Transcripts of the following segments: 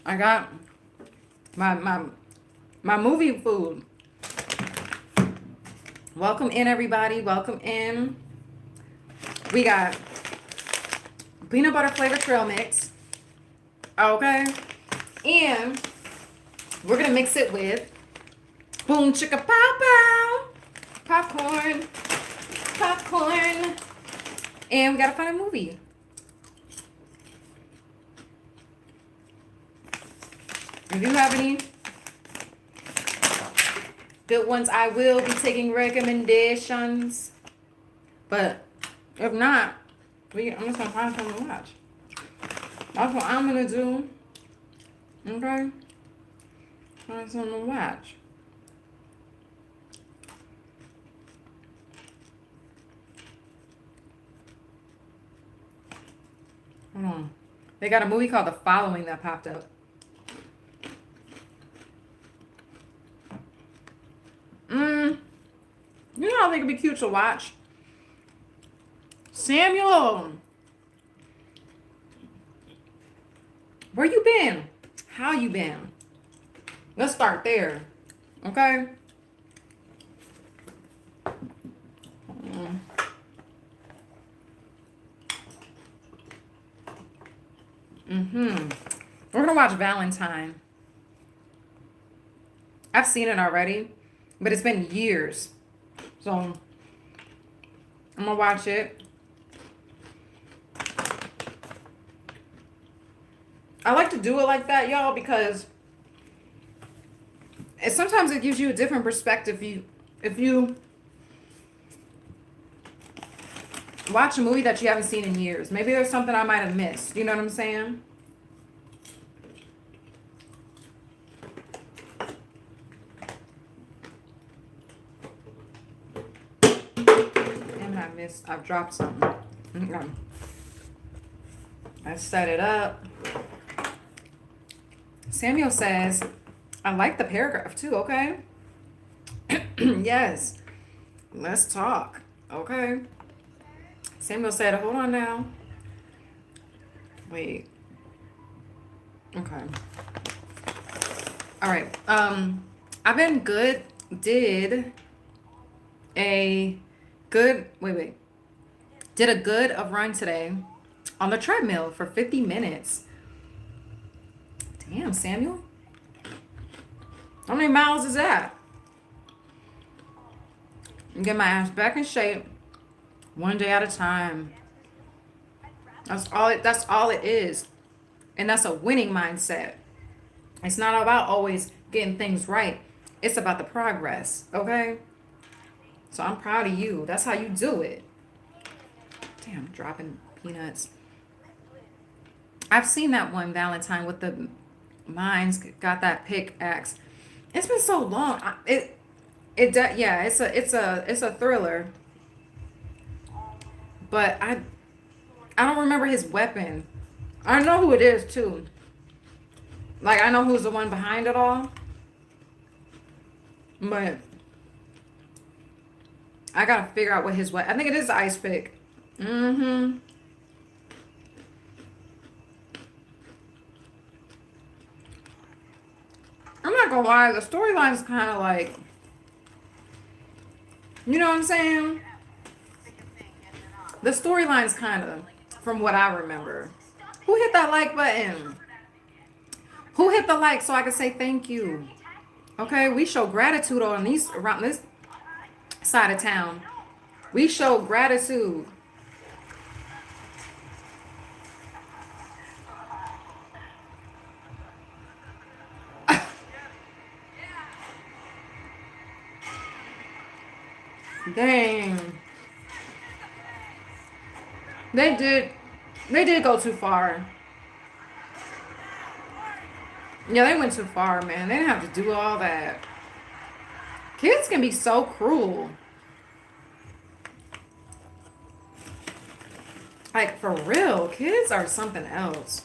I got my movie food. Welcome in, everybody. Welcome in. We got peanut butter flavor trail mix. Okay. And we're going to mix it with boom chicka pow pow. Popcorn. Popcorn. And we got to find a movie. If you have any good ones, I will be taking recommendations. But if not, I'm just going to find something to watch. That's what I'm going to do. Okay? Find something to watch. Hold on. They got a movie called The Following that popped up. You know how they could be cute to watch? Samuel! Where you been? How you been? Let's start there. Okay? We're gonna watch Valentine. I've seen it already, but it's been years. So I'm gonna watch it. I like to do it like that, y'all, because sometimes it gives you a different perspective if you watch a movie that you haven't seen in years. Maybe there's something I might have missed. You know what I'm saying? I've dropped something. Okay. I set it up. Samuel says, I like the paragraph too, okay? Yes. Let's talk. Okay. Samuel said, hold on now. Wait. Okay. All right. I've been good. Did a good of run today on the treadmill for 50 minutes. Damn, Samuel. How many miles is that? Get my ass back in shape one day at a time. That's all it is. And that's a winning mindset. It's not about always getting things right. It's about the progress, okay? So I'm proud of you. That's how you do it. Damn, dropping peanuts. I've seen that one, Valentine, with the mines got that pickaxe. It's been so long. Yeah, it's a thriller. But I don't remember his weapon. I know who it is too. Like, I know who's the one behind it all. But I gotta figure out what his weapon. I think it is the ice pick. I'm not gonna lie, the storyline is kind of like, you know what I'm saying? The storyline's kind of, from what I remember. Who hit that like button? Who hit the like so I can say thank you? Okay, we show gratitude on around this side of town. We show gratitude. Dang. They did go too far. Yeah, they went too far, man. They didn't have to do all that. Kids can be so cruel. Like, for real, kids are something else.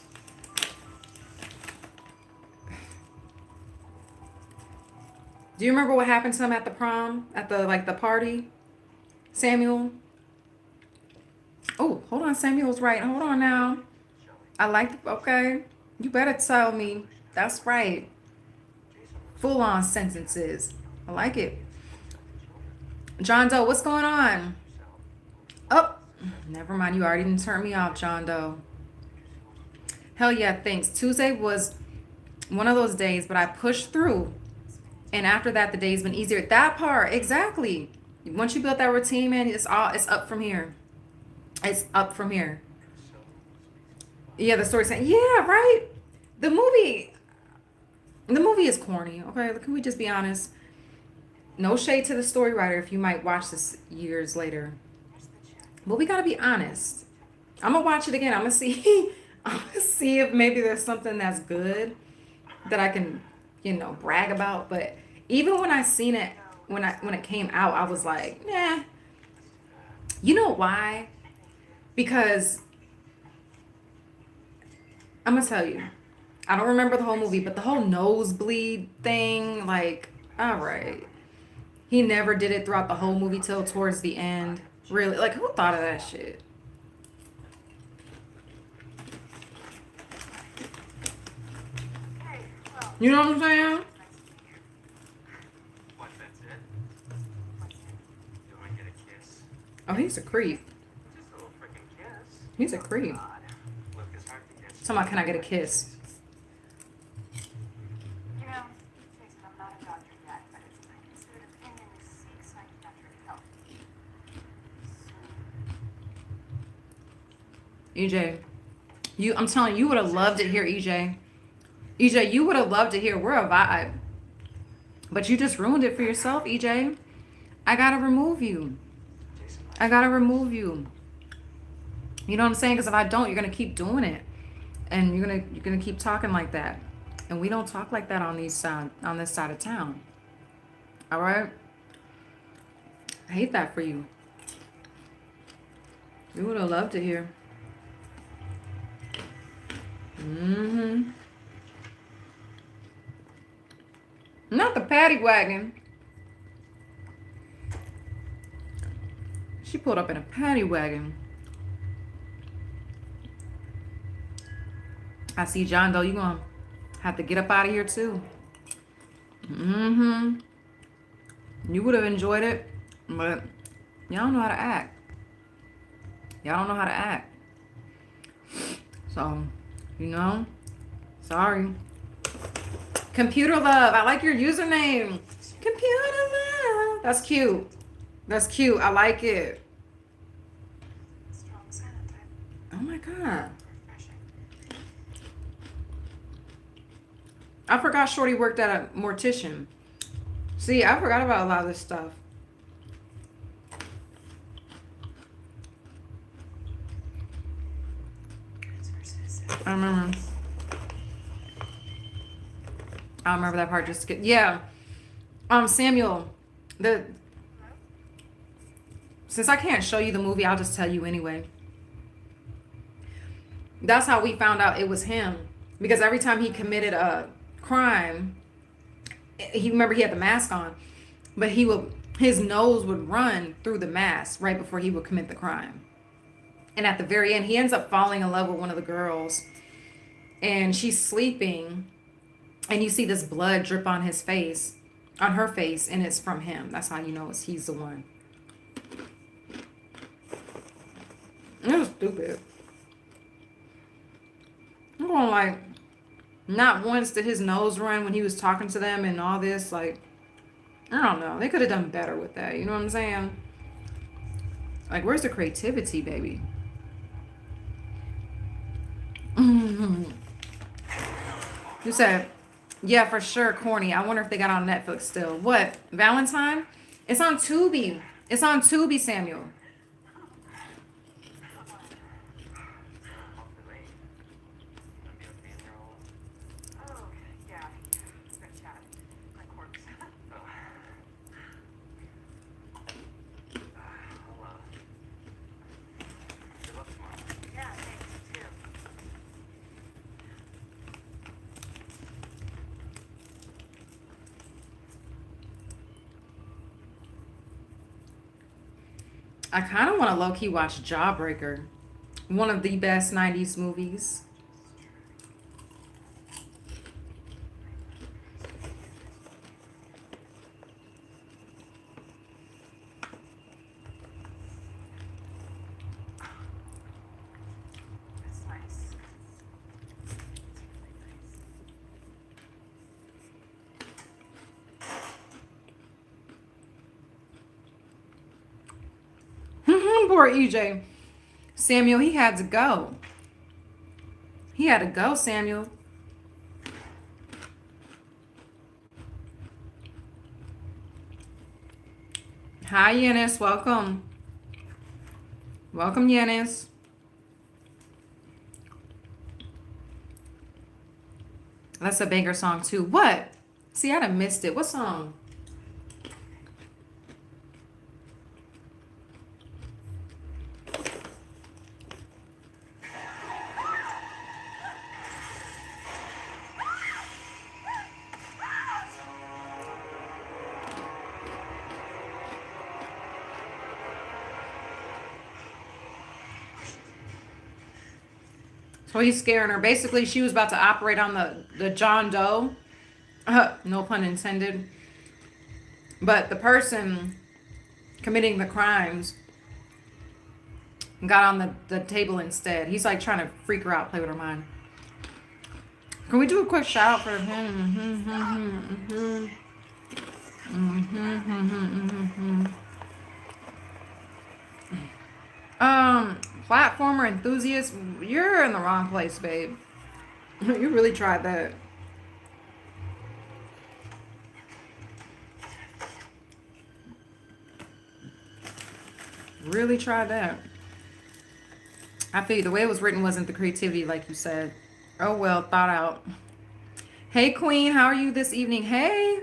Do you remember what happened to them at the prom? At the party? Samuel? Oh, hold on. Samuel's right. Hold on now. Okay. You better tell me. That's right. Full on sentences. I like it. John Doe, what's going on? Oh, never mind. You already didn't turn me off, John Doe. Hell yeah, thanks. Tuesday was one of those days, but I pushed through. And after that, the day's been easier. That part, exactly. Once you build that routine, man, it's up from here. It's up from here. Yeah, the story saying, yeah, right. The movie, the movie is corny. Okay, can we just be honest? No shade to the story writer if you might watch this years later, but we gotta be honest. I'm gonna watch it again. I'm gonna see. I'm gonna see if maybe there's something that's good that I can, brag about. But even when I seen it, when it came out, I was like, nah. You know why? Because I'm gonna tell you. I don't remember the whole movie, but the whole nosebleed thing, like, all right. He never did it throughout the whole movie till towards the end. Really, like, who thought of that shit? You know what I'm saying? Oh, he's a creep. He's a creep. Somebody, can I get a kiss? EJ, I'm telling you, you would have loved it here, EJ. EJ, you would have loved it here. We're a vibe. But you just ruined it for yourself, EJ. I gotta remove you. I gotta remove you. You know what I'm saying? Because if I don't, you're gonna keep doing it, and you're gonna keep talking like that. And we don't talk like that on this side of town. All right. I hate that for you. You would have loved it here. Not the paddy wagon. She pulled up in a paddy wagon. I see John Doe. You gonna have to get up out of here too. You would have enjoyed it, but y'all don't know how to act. Y'all don't know how to act. So, sorry. Computer Love. I like your username. Computer Love. That's cute. That's cute. I like it. Oh my God. I forgot Shorty worked at a mortician. See, I forgot about a lot of this stuff. I remember that part. Just get, yeah. Samuel, since I can't show you the movie, I'll just tell you anyway. That's how we found out it was him, because every time he committed a crime, he had the mask on, but his nose would run through the mask right before he would commit the crime. And at the very end, he ends up falling in love with one of the girls, and she's sleeping, and you see this blood drip on her face, and it's from him. That's how you know he's the one. It was stupid. I'm going like, not once did his nose run when he was talking to them and all this. Like, I don't know. They could have done better with that. You know what I'm saying? Like, where's the creativity, baby? You said, yeah, for sure, corny. I wonder if they got on Netflix still. What? Valentine? It's on Tubi. It's on Tubi, Samuel. I kind of want to low-key watch Jawbreaker. One of the best 90s movies. Poor EJ. Samuel, he had to go. He had to go, Samuel. Hi, Yanis. Welcome. Welcome, Yanis. That's a banger song, too. What? See, I done missed it. What song? So he's scaring her. Basically, she was about to operate on the John Doe. No pun intended. But the person committing the crimes got on the table instead. He's like trying to freak her out, play with her mind. Can we do a quick shout out for him? Platformer enthusiast, you're in the wrong place, babe. You really tried that. Really tried that. I feel you. The way it was written wasn't the creativity, like you said. Oh well, thought out. Hey Queen, how are you this evening? Hey,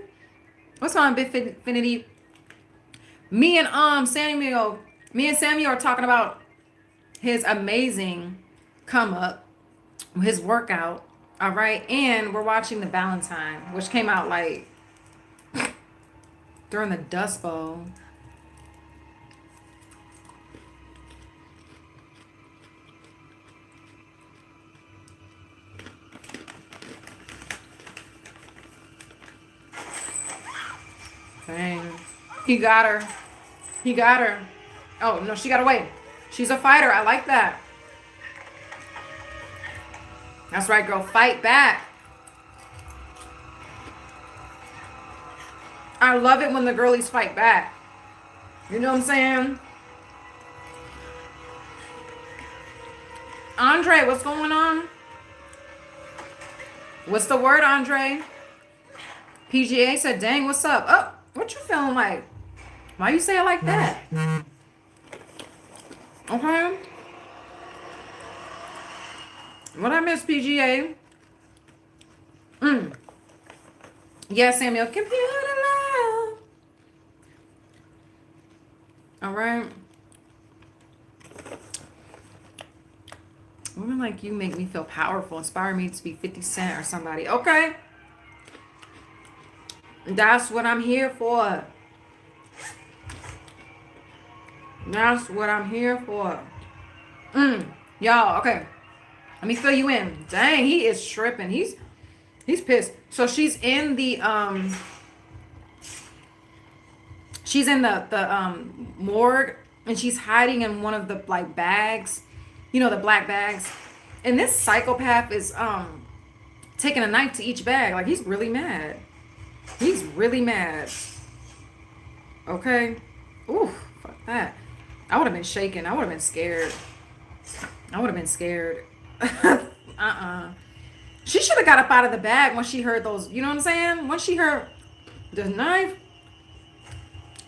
what's on Bitfinity? Me and Samuel are talking about his amazing come up, his workout. All right, and we're watching the Valentine, which came out like during the Dust Bowl. Dang. He got her. He got her. Oh, no, she got away. She's a fighter. I like that. That's right, girl. Fight back. I love it when the girlies fight back. You know what I'm saying? Andre, what's going on? What's the word, Andre? PGA said, dang, what's up? Oh, what you feeling like? Why you say it like that? Okay. What I miss, PGA? Yeah, Samuel. Computer love. All right. Women like you make me feel powerful. Inspire me to be 50 Cent or somebody. Okay. That's what I'm here for. That's what I'm here for. Y'all, okay. Let me fill you in. Dang, he is tripping. He's pissed. So she's in the morgue, and she's hiding in one of the like bags, you know, the black bags. And this psychopath is taking a knife to each bag. Like, he's really mad. He's really mad. Okay. Ooh, fuck that. I would have been shaken. I would have been scared. I would have been scared. She should have got up out of the bag when she heard those, you know what I'm saying? Once she heard the knife,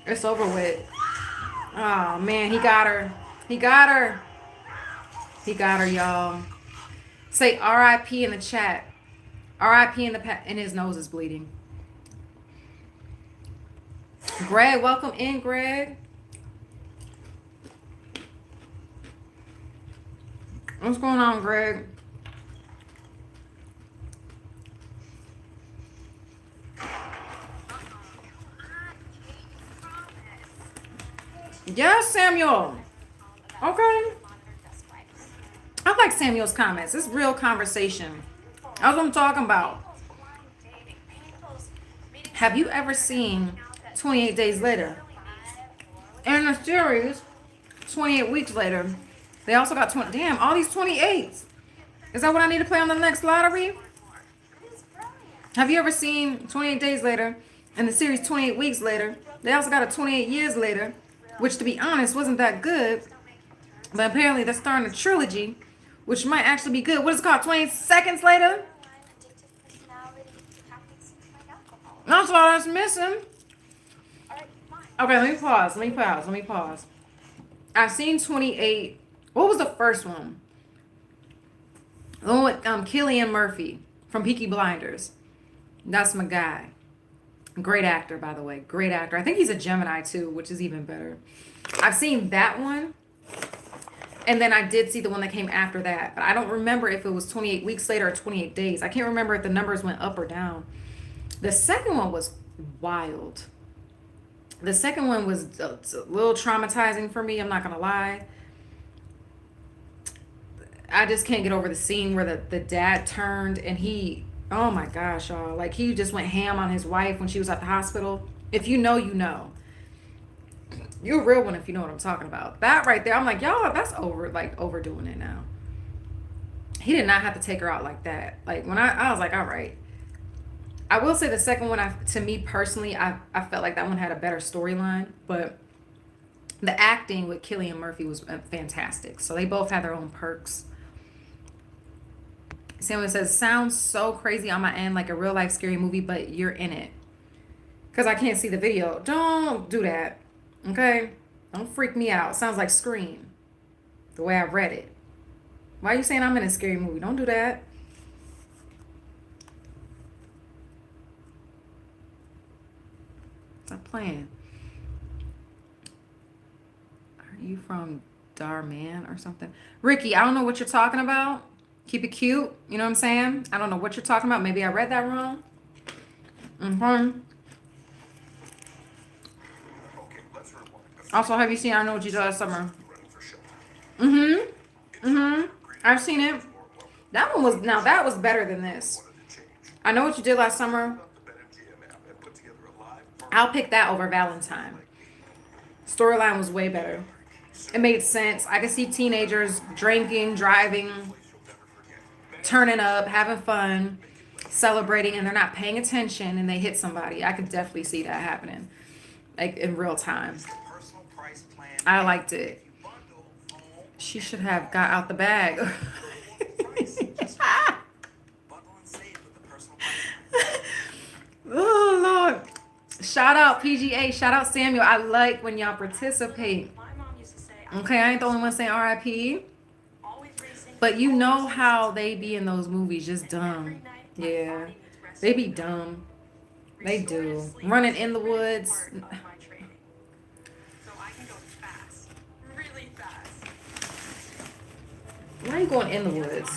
it's over with. Oh, man, he got her. He got her. He got her, y'all. Say R.I.P. in the chat. R.I.P. and his nose is bleeding. Greg, welcome in, Greg. What's going on, Greg? Yes, Samuel. Okay. I like Samuel's comments. It's real conversation. That's what I'm talking about. Have you ever seen 28 Days Later? In the series, 28 Weeks Later, they also got 20. Damn, all these 28s. Is that what I need to play on the next lottery? Have you ever seen 28 Days Later? In the series 28 Weeks Later, they also got a 28 Years Later, which, to be honest, wasn't that good. But apparently they're starting a trilogy, which might actually be good. What is it called? 20 Seconds Later? That's all that's missing. Okay, let me pause. I've seen 28. What was the first one? The one with Cillian Murphy from Peaky Blinders. That's my guy. Great actor, by the way. Great actor. I think he's a Gemini too, which is even better. I've seen that one. And then I did see the one that came after that. But I don't remember if it was 28 weeks later or 28 days. I can't remember if the numbers went up or down. The second one was wild. The second one was a little traumatizing for me. I'm not going to lie. I just can't get over the scene where the dad turned and he, oh my gosh, y'all. Like he just went ham on his wife when she was at the hospital. If you know, you know. You're a real one if you know what I'm talking about. That right there, I'm like, y'all, that's overdoing it now. He did not have to take her out like that. Like when I was like, all right. I will say the second one, to me personally, I felt like that one had a better storyline, but the acting with Cillian Murphy was fantastic. So they both had their own perks. Someone says, sounds so crazy on my end, like a real life scary movie, but you're in it. Because I can't see the video. Don't do that. Okay? Don't freak me out. Sounds like Scream. The way I read it. Why are you saying I'm in a scary movie? Don't do that. Stop playing. Are you from Darman or something? Ricky, I don't know what you're talking about. Keep it cute. You know what I'm saying? I don't know what you're talking about. Maybe I read that wrong. Also, have you seen I Know What You Did Last Summer? I've seen it. That one was, now that was better than this. I Know What You Did Last Summer. I'll pick that over Valentine. Storyline was way better. It made sense. I could see teenagers drinking, driving, turning up, having fun, celebrating, and they're not paying attention and they hit somebody. I could definitely see that happening, like in real time. I liked it. She should have got out the bag. Oh, Lord. Shout out PGA. Shout out Samuel. I like when y'all participate. Okay, I ain't the only one saying RIP. But you know how they be in those movies, just dumb. Yeah, they be dumb. They do. Running in the woods. Why are you going in the woods?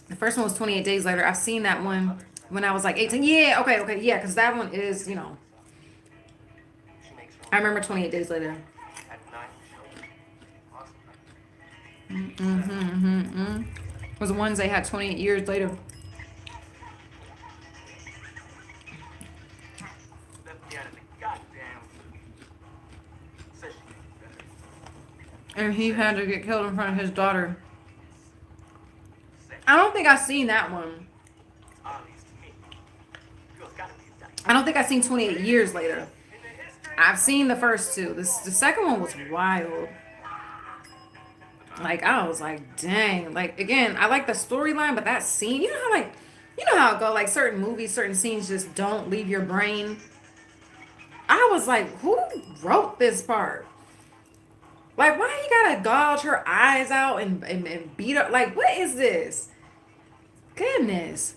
The first one was 28 Days Later. I've seen that one when I was like 18. Yeah, okay, yeah, because that one is, you know. I remember 28 Days Later. Was the ones they had 28 years later. And he had to get killed in front of his daughter. I don't think I've seen that one. I don't think I've seen 28 years later. I've seen the first two. The second one was wild. Like, I was like, dang. Like, again, I like the storyline, but that scene, you know how it go, like certain movies, certain scenes just don't leave your brain. I was like, who wrote this part? Like, why you gotta gouge her eyes out and beat her? Like, what is this? Goodness.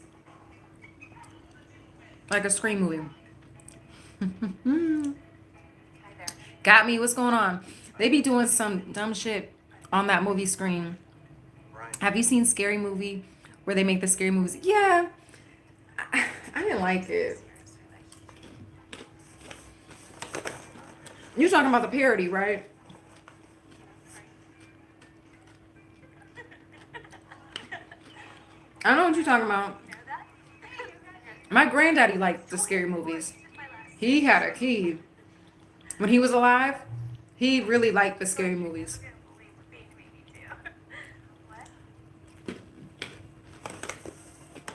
Like a Scream movie. Got me. What's going on? They be doing some dumb shit on that movie Scream. Have you seen Scary Movie where they make the scary movies? Yeah. I didn't like it. You're talking about the parody, right? I know what you're talking about. My granddaddy liked the scary movies. He had a key. When he was alive, he really liked the scary movies.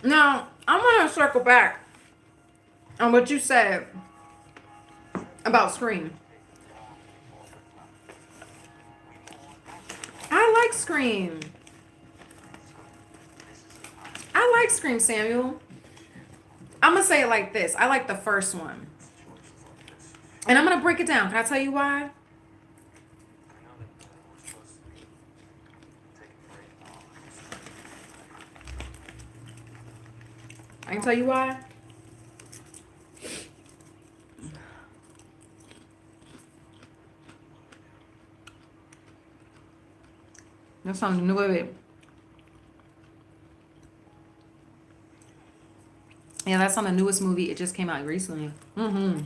Now, I want to circle back on what you said about Scream. I like Scream. I like Scream, Samuel. I'm gonna say it like this. I like the first one. And I'm gonna break it down. Can I tell you why? I can tell you why. That's something new of it. Yeah, that's on the newest movie. It just came out recently. Mm-hmm.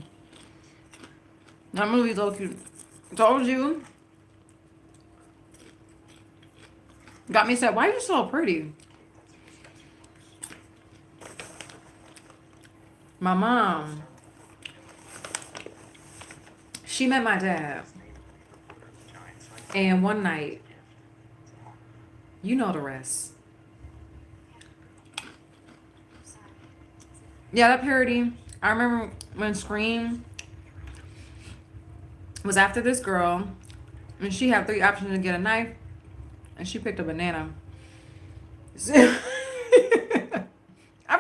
That movie's so cute. Told you. Got me said, why are you so pretty? My mom, she met my dad. And one night, you know the rest. Yeah, that parody. I remember when Scream was after this girl, and she had 3 options to get a knife, and she picked a banana. I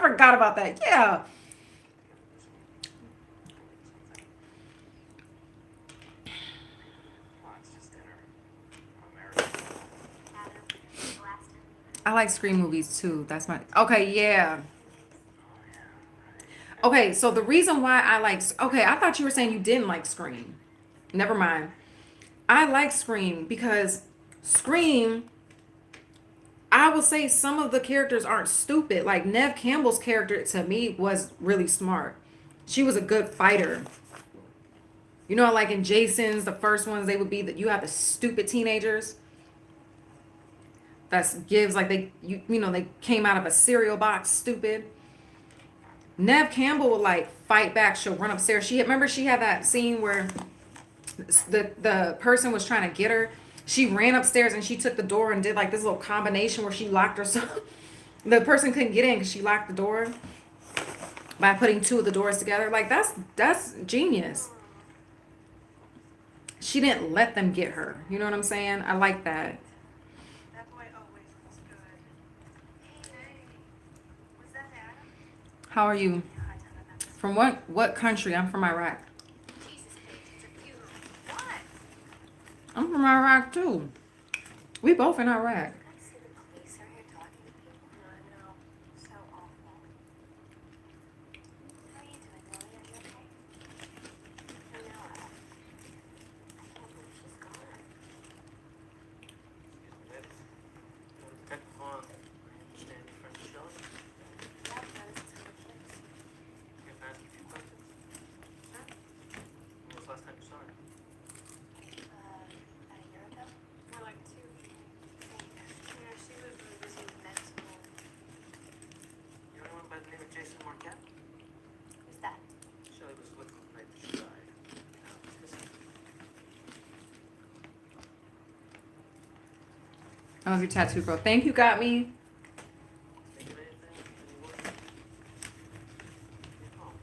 forgot about that. Yeah. I like Scream movies too. That's my okay. Yeah. Okay. So the reason why I like okay, I thought you were saying you didn't like Scream. Never mind. I like Scream because Scream. I will say some of the characters aren't stupid. Like Nev Campbell's character to me was really smart. She was a good fighter. You know, like in Jason's, the first ones, they would be that you have the stupid teenagers that gives like they came out of a cereal box stupid. Nev Campbell would like fight back. She'll run upstairs. Remember she had that scene where the person was trying to get her. She ran upstairs and she took the door and did like this little combination where she locked herself. The person couldn't get in because she locked the door by putting 2 of the doors together. Like that's genius. She didn't let them get her. You know what I'm saying? I like that. How are you? From what country? I'm from Iraq. I'm from Iraq too. We both in Iraq. I love your tattoo, girl. Thank you, got me.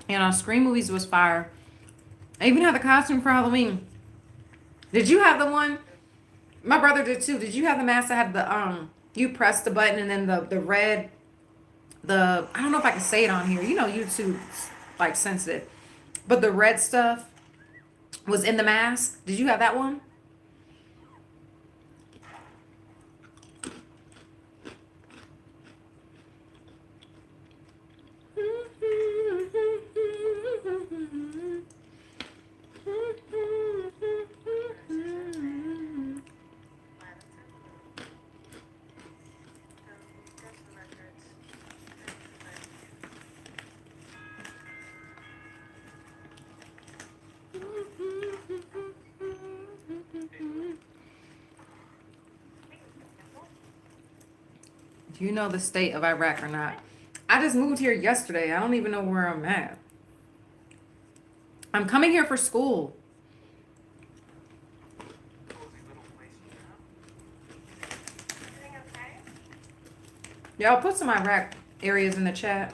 And Scream movies was fire. I even had the costume for Halloween. Did you have the one? My brother did too. Did you have the mask that had the you press the button and then the red I don't know if I can say it on here. You know YouTube's like sensitive. But the red stuff was in the mask. Did you have that one? Do you know the state of Iraq or not? I just moved here yesterday. I don't even know where I'm at. I'm coming here for school. Yeah, I'll put some Iraq areas in the chat.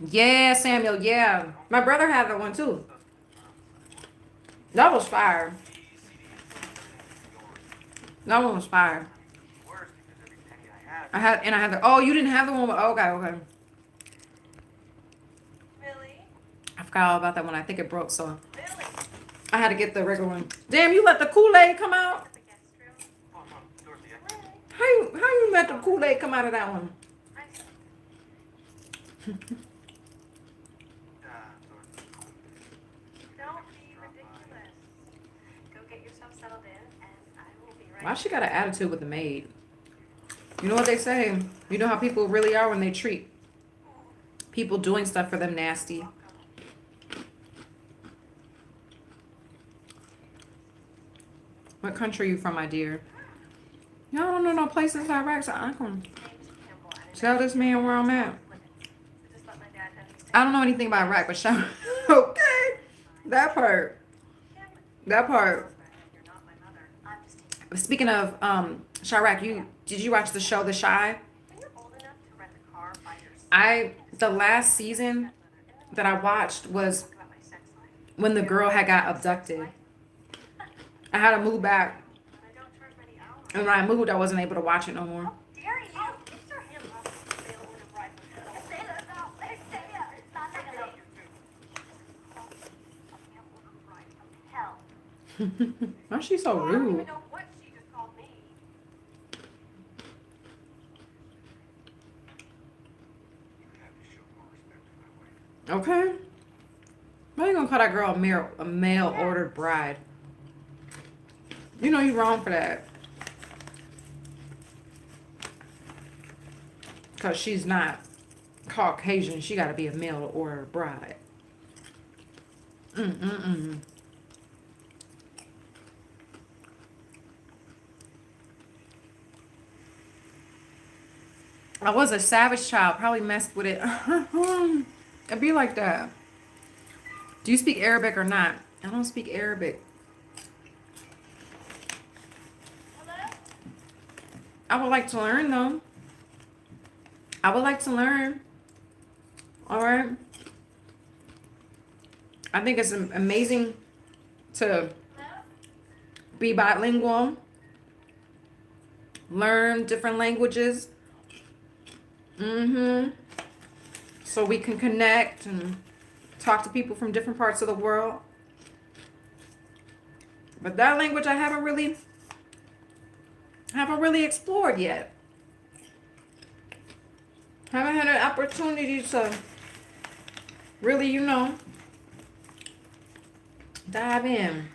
Yeah, Samuel. Yeah, my brother had that one too. That was fire. That one was fire. I had the. Oh, you didn't have the one. Okay, okay. I forgot all about that one. I think it broke, so I had to get the regular one. Damn, you let the Kool-Aid come out? How you let the Kool-Aid come out of that one? Why she got an attitude with the maid? You know what they say? You know how people really are when they treat people doing stuff for them nasty. What country are you from, my dear? Y'all don't know no places in Iraq, so I can tell this man where I'm at. I don't know anything about Iraq, but shout. Okay, that part. That part. Speaking of Chirac, did you watch the show The Shy? The last season that I watched was when the girl had got abducted. I had to move back, and when I moved, I wasn't able to watch it no more. Why is she so rude? Okay. Why you gonna call that girl a mail ordered bride? You know you're wrong for that. Because she's not Caucasian. She got to be a mail ordered bride. Mm-mm-mm. I was a savage child. Probably messed with it. It'd be like that. Do you speak Arabic or not? I don't speak Arabic. I would like to learn though. I would like to learn. All right. I think it's amazing to be bilingual, learn different languages. So we can connect and talk to people from different parts of the world. But that language I haven't really explored yet. Haven't had an opportunity to really, dive in.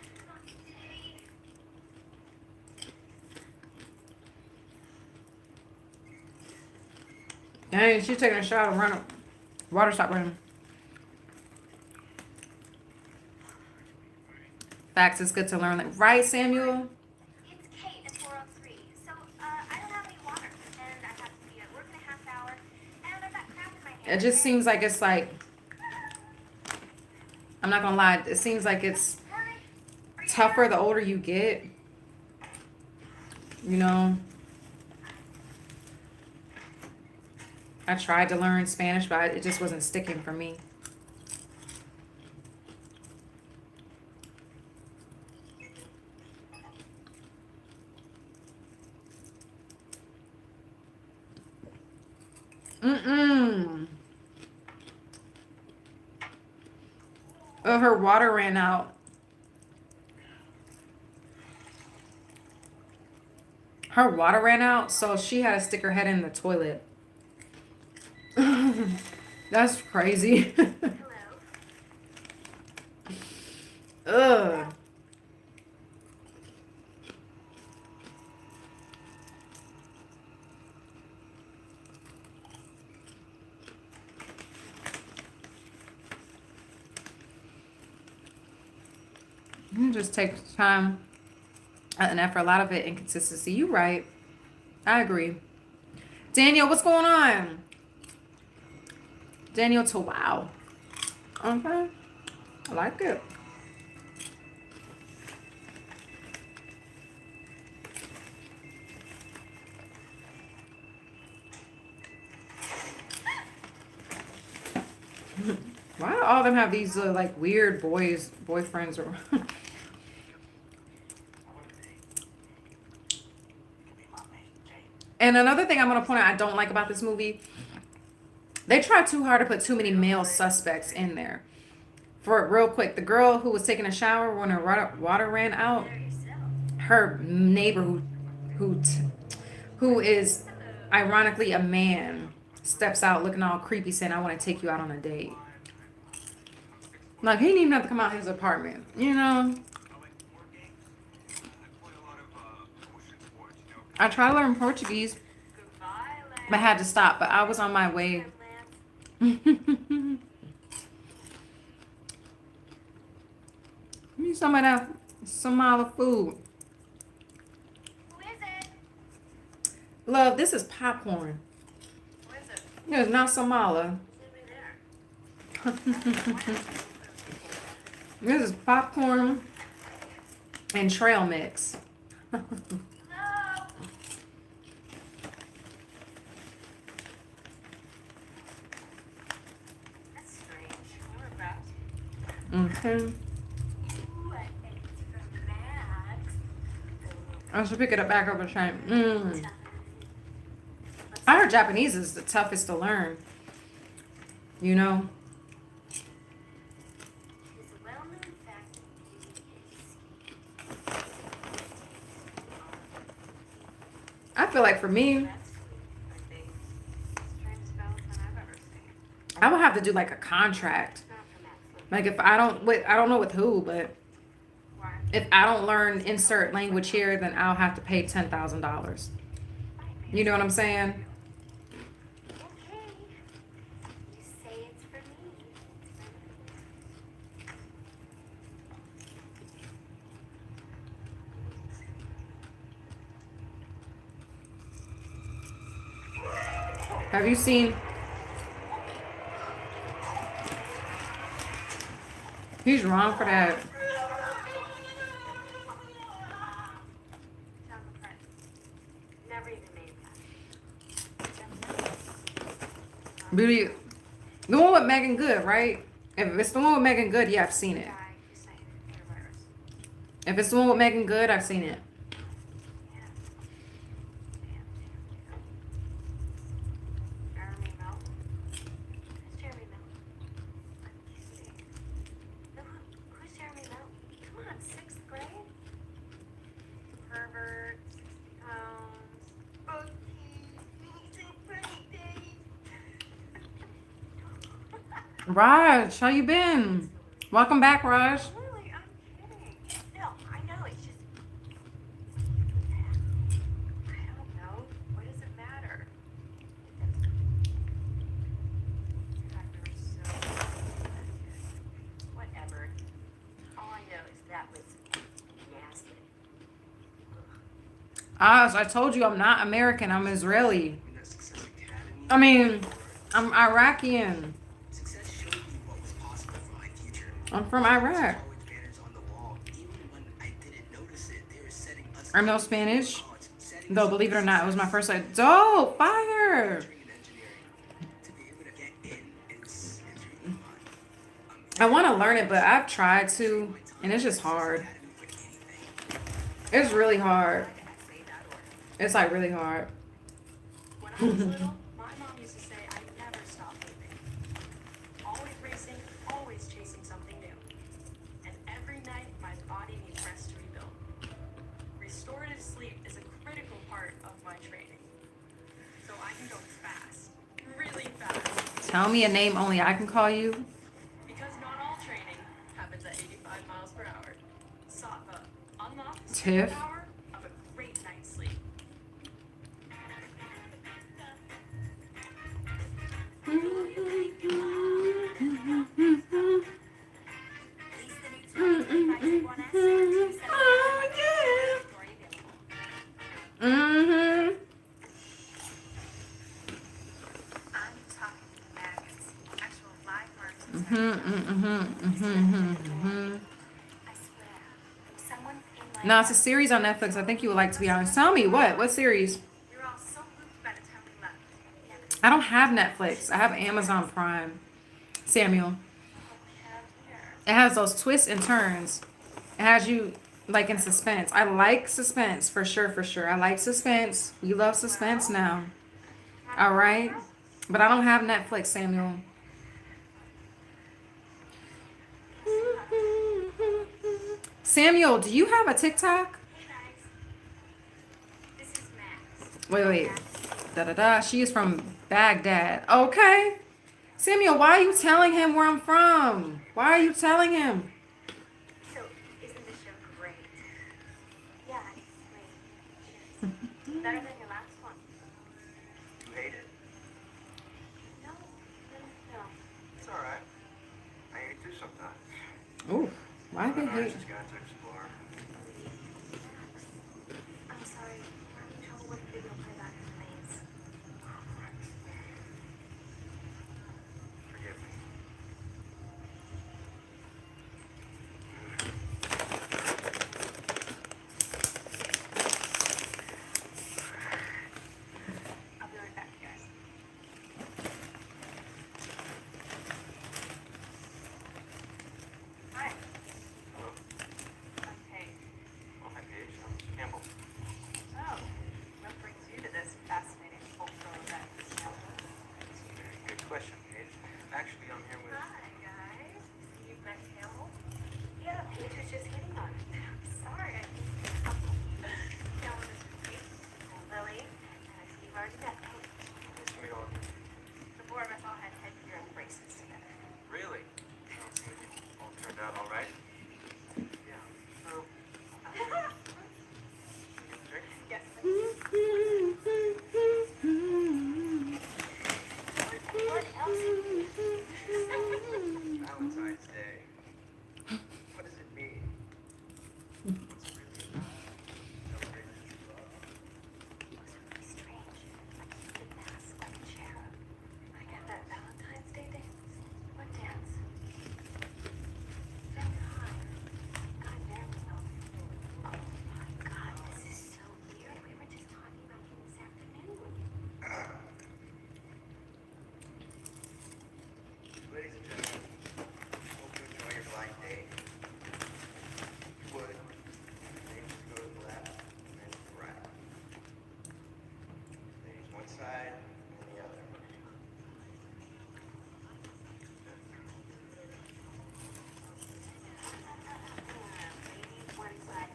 Dang, she's taking a shot and running. Water stop running. Facts, it's good to learn. Right, Samuel? It just seems like it's like, I'm not gonna lie, it seems like it's tougher the older you get. I tried to learn Spanish, but it just wasn't sticking for me. Oh, her water ran out. Her water ran out, so she had to stick her head in the toilet. That's crazy. Ugh. You just take time and effort. A lot of it inconsistency. You right. I agree. Daniel, what's going on? Daniel to wow. Okay. I like it. Why do all of them have these like weird boyfriends or And another thing I'm gonna point out I don't like about this movie, they try too hard to put too many male suspects in there. For real quick, the girl who was taking a shower when her water ran out, her neighbor who t- who is ironically a man steps out looking all creepy saying, "I want to take you out on a date." Like he didn't even have to come out his apartment, you know. I tried to learn Portuguese, but had to stop. But I was on my way. Give me some of that Somali food. Love, this is popcorn. It's not Somali. This is popcorn and trail mix. Okay. I should pick it up back up and try. I heard Japanese is the toughest to learn. You know? I feel like for me, I would have to do like a contract. Like if I don't know with who, but if I don't learn insert language here, then I'll have to pay $10,000. You know what I'm saying? Have you seen? He's wrong for that. Beauty. The one with Megan Good, right? If it's the one with Megan Good, yeah, I've seen it. If it's the one with Megan Good, I've seen it. Raj, how you been? Welcome back, Raj. Really, I'm kidding. No, I know. It's just. I don't know. What does it matter? God, we were so. Whatever. All I know is that was nasty. Oz, I told you I'm not American. I'm Israeli. I mean, I'm Iraqian. I'm from Iraq. I know Spanish. Though, believe it or not, it was my first like, oh, fire! I want to learn it, but I've tried to, and it's just hard. It's really hard. It's like really hard. When I was little, my mom used to say I never stop moving. Always racing, always chasing something new. And every night, my body needs rest to rebuild. Restorative sleep is a critical part of my training. So I can go fast, really fast. Tell me a name only I can call you. Because not all training happens at 85 miles per hour. Sattva unlocks the Tiff. power of a great night's sleep. Mm-hmm. I'm talking maggots, actual live worms. I swear, someone in my No, it's a series on Netflix. I think you would like to be honest. Tell me what? What series? we were all so moved by the time we left. Yeah, I don't have Netflix. I have Amazon Prime. Samuel. What we have here. It has those twists and turns. It has you like in suspense. I like suspense for sure, for sure. I like suspense. We love suspense Well, now. have All you right. here? But I don't have Netflix, Samuel. Guess not. Samuel, do you have a TikTok? Hey guys, this is Max. Wait, wait. Max. Da da da. She is from Baghdad. Okay. Samuel, why are you telling him where I'm from? Why are you telling him? So, isn't the show great? Yeah, it's great. Cheers. Better than your last one. You hate it? No, no. It's all right. I hate too sometimes. Ooh, why But they an hate? artist has got to explore. Max, I'm sorry. We're having trouble with the video playback in the maze. Forgive me. I'll be right back, guys. Hi. Hello. I'm Paige. Well, hi, Paige. I'm Campbell. Oh, what brings you to this fascinating cultural event? That's a very good question, Paige. Actually, I'm here with... Hi, guys. You've met Campbell? Yeah, Paige was just hitting on it. Sorry, I think Campbell is Paige. I'm Lily, and I see you've already met Paige. Nice to meet all of you. The four of us all had headgear and braces together. Really? Okay. All turned out all right? Yeah. So, drink? Yes, please. What else? Valentine's Day. What does it mean? What's it really about? Celebrating love. Looks really strange. Like he did mask like a cherub. Like at that Valentine's Day dance. What dance? Valentine. God, barely know. Oh my God, this is so weird. We were just talking about him this afternoon. Ladies and gentlemen, hope you enjoy your blind date. If you would, ladies go to the left, men to the right. Ladies one side, and the other. Ladies, one side.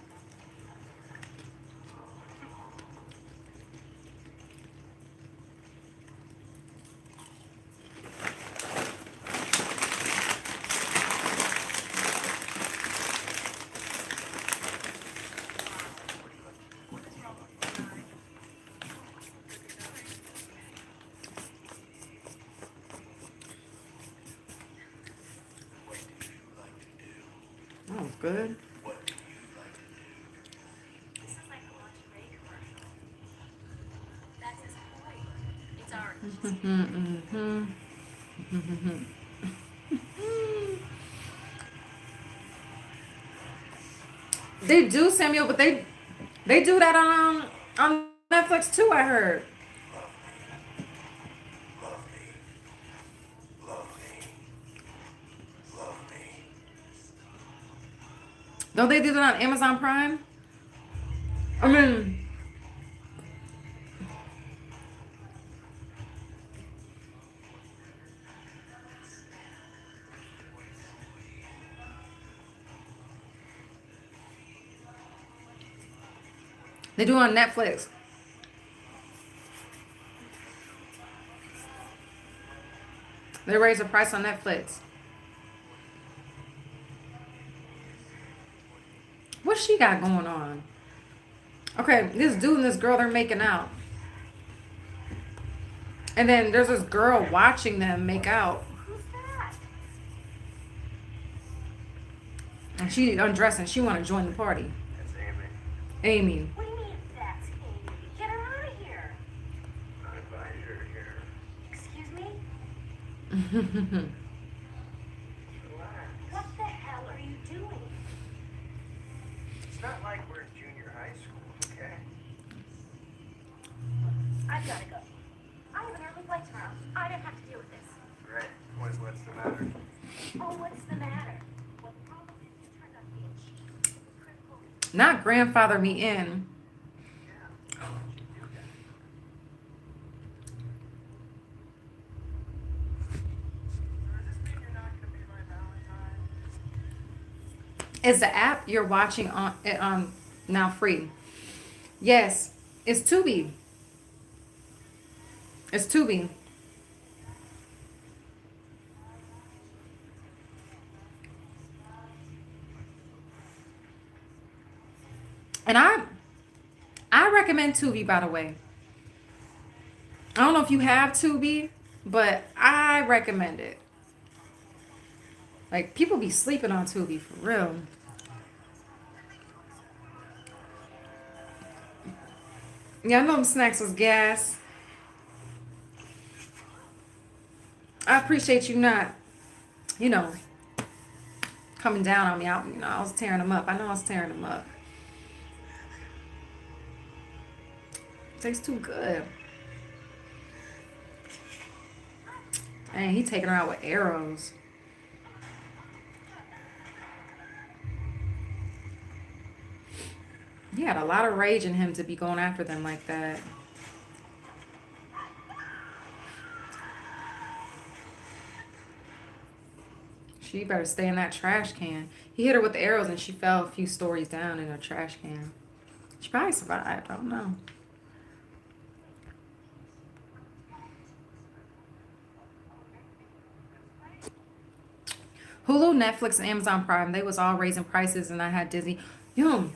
What do you like to do? Oh, good. What do you like to do? This is like a lingerie commercial. That's his point. It's orange. They do, Samuel, but they do that on Netflix too. I heard. Love me. Love me. Love me. Don't they do that on Amazon Prime? I mean, they do it on Netflix. They raise the price on Netflix. What she got going on? Okay, this dude and this girl, they're making out. And then there's this girl watching them make out. Who's that? And she undressing. She want to join the party. That's Amy. Amy. What do you mean that's Amy? Get her out of here. I invited her here. Excuse me? Relax. What the hell are you doing? It's not like we're in junior high school, okay? I've gotta go. I have an early flight tomorrow. I don't have to deal with this. Right. What What's the matter? Oh, what's the matter? Well, the problem is you turned out to be a cheat. Critical. Not grandfather me in. Yeah. Why would you do that? So does this mean you're not gonna be my Valentine? Is the app you're watching on now free? Yes, it's Tubi. It's Tubi. And I recommend Tubi, by the way. I don't know if you have Tubi, but I recommend it. Like people be sleeping on Tubi for real. Yeah, I know them snacks was gas. I appreciate you not, you know, coming down on me. I was tearing them up. I know I was tearing them up. Tastes too good. And he taking her out with arrows. He had a lot of rage in him to be going after them like that. She better stay in that trash can. He hit her with the arrows and she fell a few stories down in a trash can. She probably survived. I don't know. Hulu, Netflix, and Amazon Prime, they was all raising prices and I had Disney. Yo,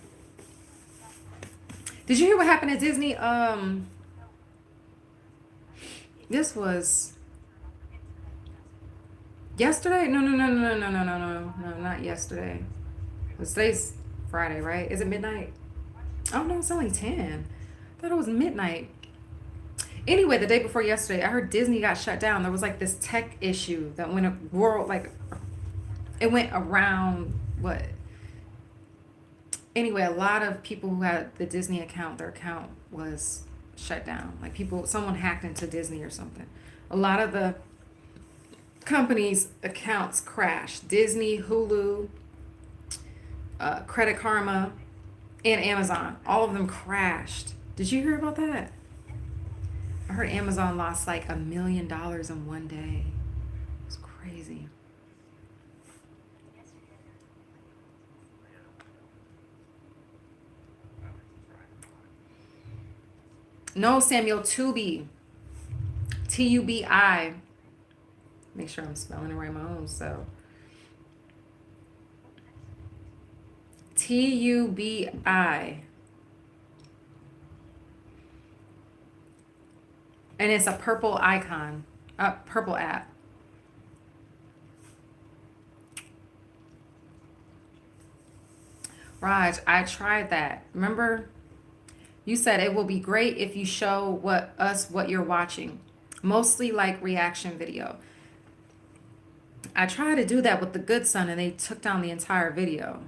did you hear what happened at Disney? This was yesterday? No, not yesterday. Today's Friday, right? Is it midnight? Oh no, it's only 10. I thought it was midnight. Anyway, the day before yesterday, I heard Disney got shut down. There was like this tech issue that went a world like it went around what? Anyway, a lot of people who had the Disney account, their account was shut down. Like someone hacked into Disney or something. A lot of the companies' accounts crashed. Disney, Hulu, Credit Karma, and Amazon. All of them crashed. Did you hear about that? I heard Amazon lost like $1 million in one day. It's crazy. No, Samuel, Tubi. Tubi. Make sure I'm spelling it right my own self. Tubi. And it's a purple icon, a purple app. Raj, I tried that. Remember? You said it will be great if you show what you're watching. Mostly like reaction video. I tried to do that with The Good Son and they took down the entire video.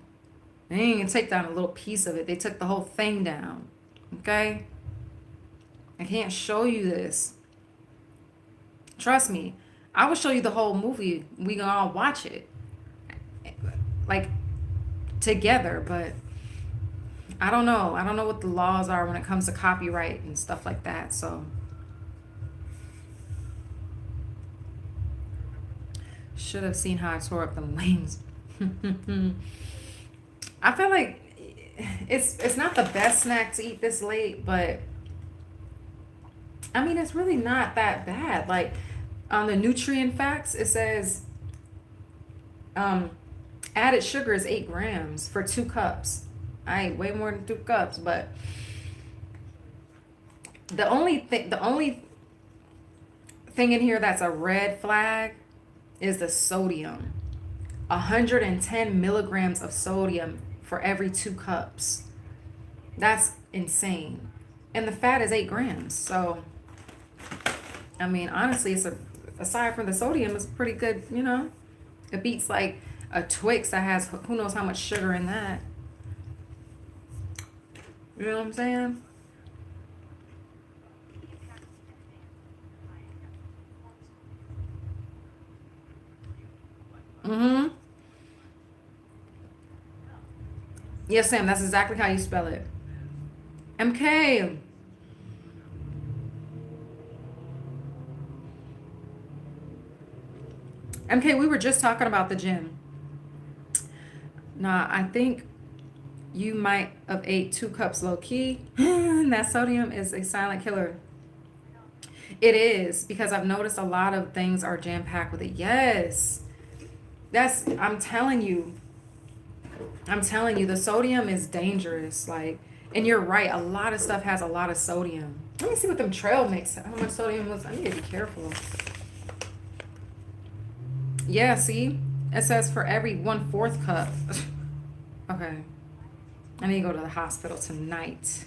They didn't even take down a little piece of it. They took the whole thing down. Okay? I can't show you this. Trust me. I will show you the whole movie. We can all watch it. Like together, but I don't know. I don't know what the laws are when it comes to copyright and stuff like that. So should have seen how I tore up the wings. I feel like it's not the best snack to eat this late, but I mean it's really not that bad. Like on the nutrient facts, it says added sugar is 8 grams for 2 cups. I ate way more than 2 cups, but the only thing in here that's a red flag is the sodium. 110 milligrams of sodium for every 2 cups. That's insane. And the fat is 8 grams. So, I mean, honestly, aside from the sodium, it's pretty good, you know. It beats like a Twix that has who knows how much sugar in that. You know what I'm saying? Mm-hmm. Yes, Sam, that's exactly how you spell it. MK. MK, we were just talking about the gym. Nah, I think you might have ate 2 cups low key. That sodium is a silent killer. It is because I've noticed a lot of things are jam packed with it. Yes. That's, I'm telling you. I'm telling you, the sodium is dangerous. Like, and you're right, a lot of stuff has a lot of sodium. Let me see what them trail mix, how much sodium was. I need to be careful. Yeah, see? It says for every 1/4 cup. Okay. I need to go to the hospital tonight.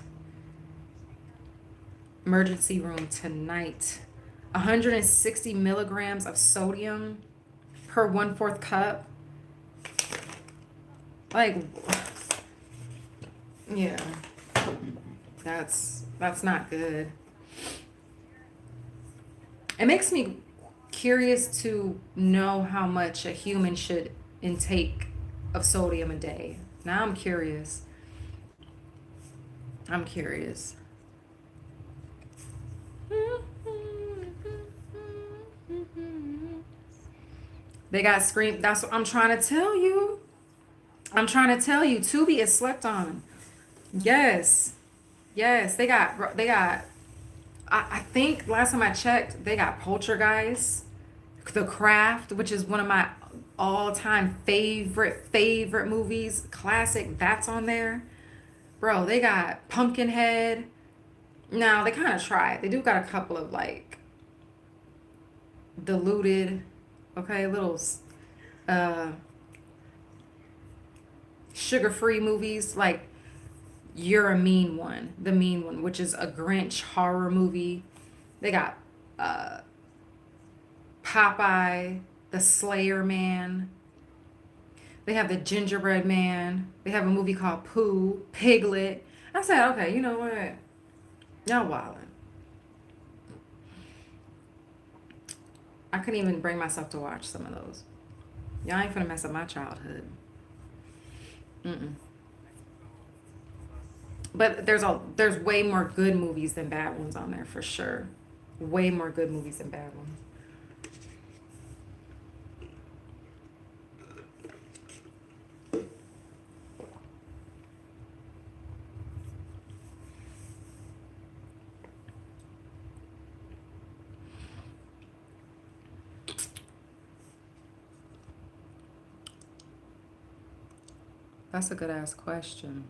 Emergency room tonight. 160 milligrams of sodium per 1/4 cup. Like, yeah. That's not good. It makes me curious to know how much a human should intake of sodium a day. Now I'm curious. I'm curious. They got screen. That's what I'm trying to tell you. I'm trying to tell you. Tubi is slept on. Yes. Yes. They got. I think last time I checked, they got Poltergeist, The Craft, which is one of my all-time favorite movies, classic. That's on there, bro. They got Pumpkinhead. Now they kind of tried. They do got a couple of like diluted, okay, little uh sugar-free movies like You're a Mean One, The Mean One, which is a Grinch horror movie. They got uh Popeye, the Slayer Man. They have the Gingerbread Man. They have a movie called Pooh, Piglet. I said, okay, you know what? Y'all wildin'. I couldn't even bring myself to watch some of those. Y'all ain't finna mess up my childhood. Mm-mm. But there's way more good movies than bad ones on there for sure. Way more good movies than bad ones. That's a good ass question.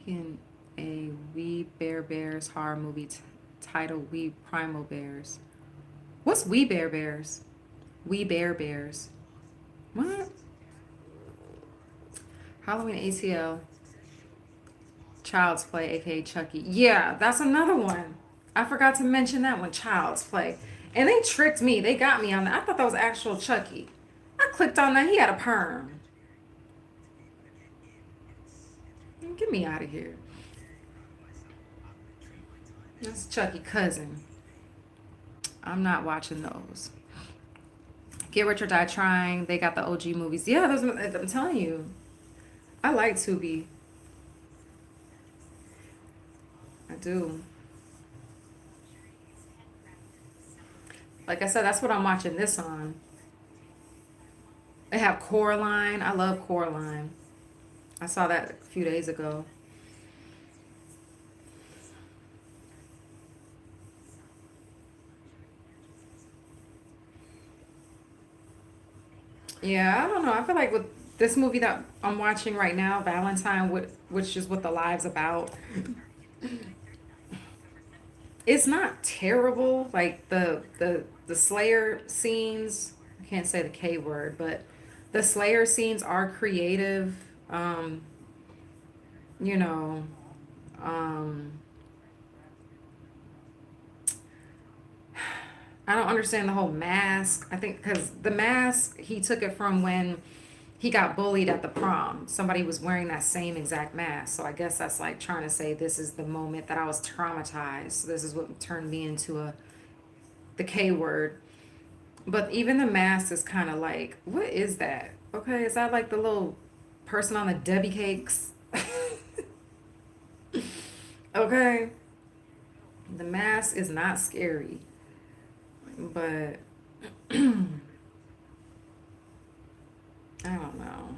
In a We Bear Bears horror movie titled We Primal Bears. What's We Bear Bears? We Bear Bears. What? Halloween ATL. Child's Play, aka Chucky. Yeah, that's another one. I forgot to mention that one, Child's Play. And they tricked me. They got me on that. I thought that was actual Chucky. I clicked on that. He had a perm. Get me out of here. That's Chucky cousin. I'm not watching those. Get Rich or Die Trying. They got the OG movies. Yeah, those. I'm telling you, I like Tubi. I do. Like I said, that's what I'm watching this on. They have Coraline. I love Coraline. I saw that a few days ago. Yeah, I don't know. I feel like with this movie that I'm watching right now, Valentine, which is what the live's about, it's not terrible. Like the Slayer scenes, I can't say the K word, but the Slayer scenes are creative. Um, you know, um, I don't understand the whole mask. I think because the mask, he took it from when he got bullied at the prom. Somebody was wearing that same exact mask. So I guess that's like trying to say this is the moment that I was traumatized. This is what turned me into the K word. But even the mask is kind of like, what is that? Okay, is that like the little person on the Debbie cakes? Okay, the mask is not scary, but I don't know.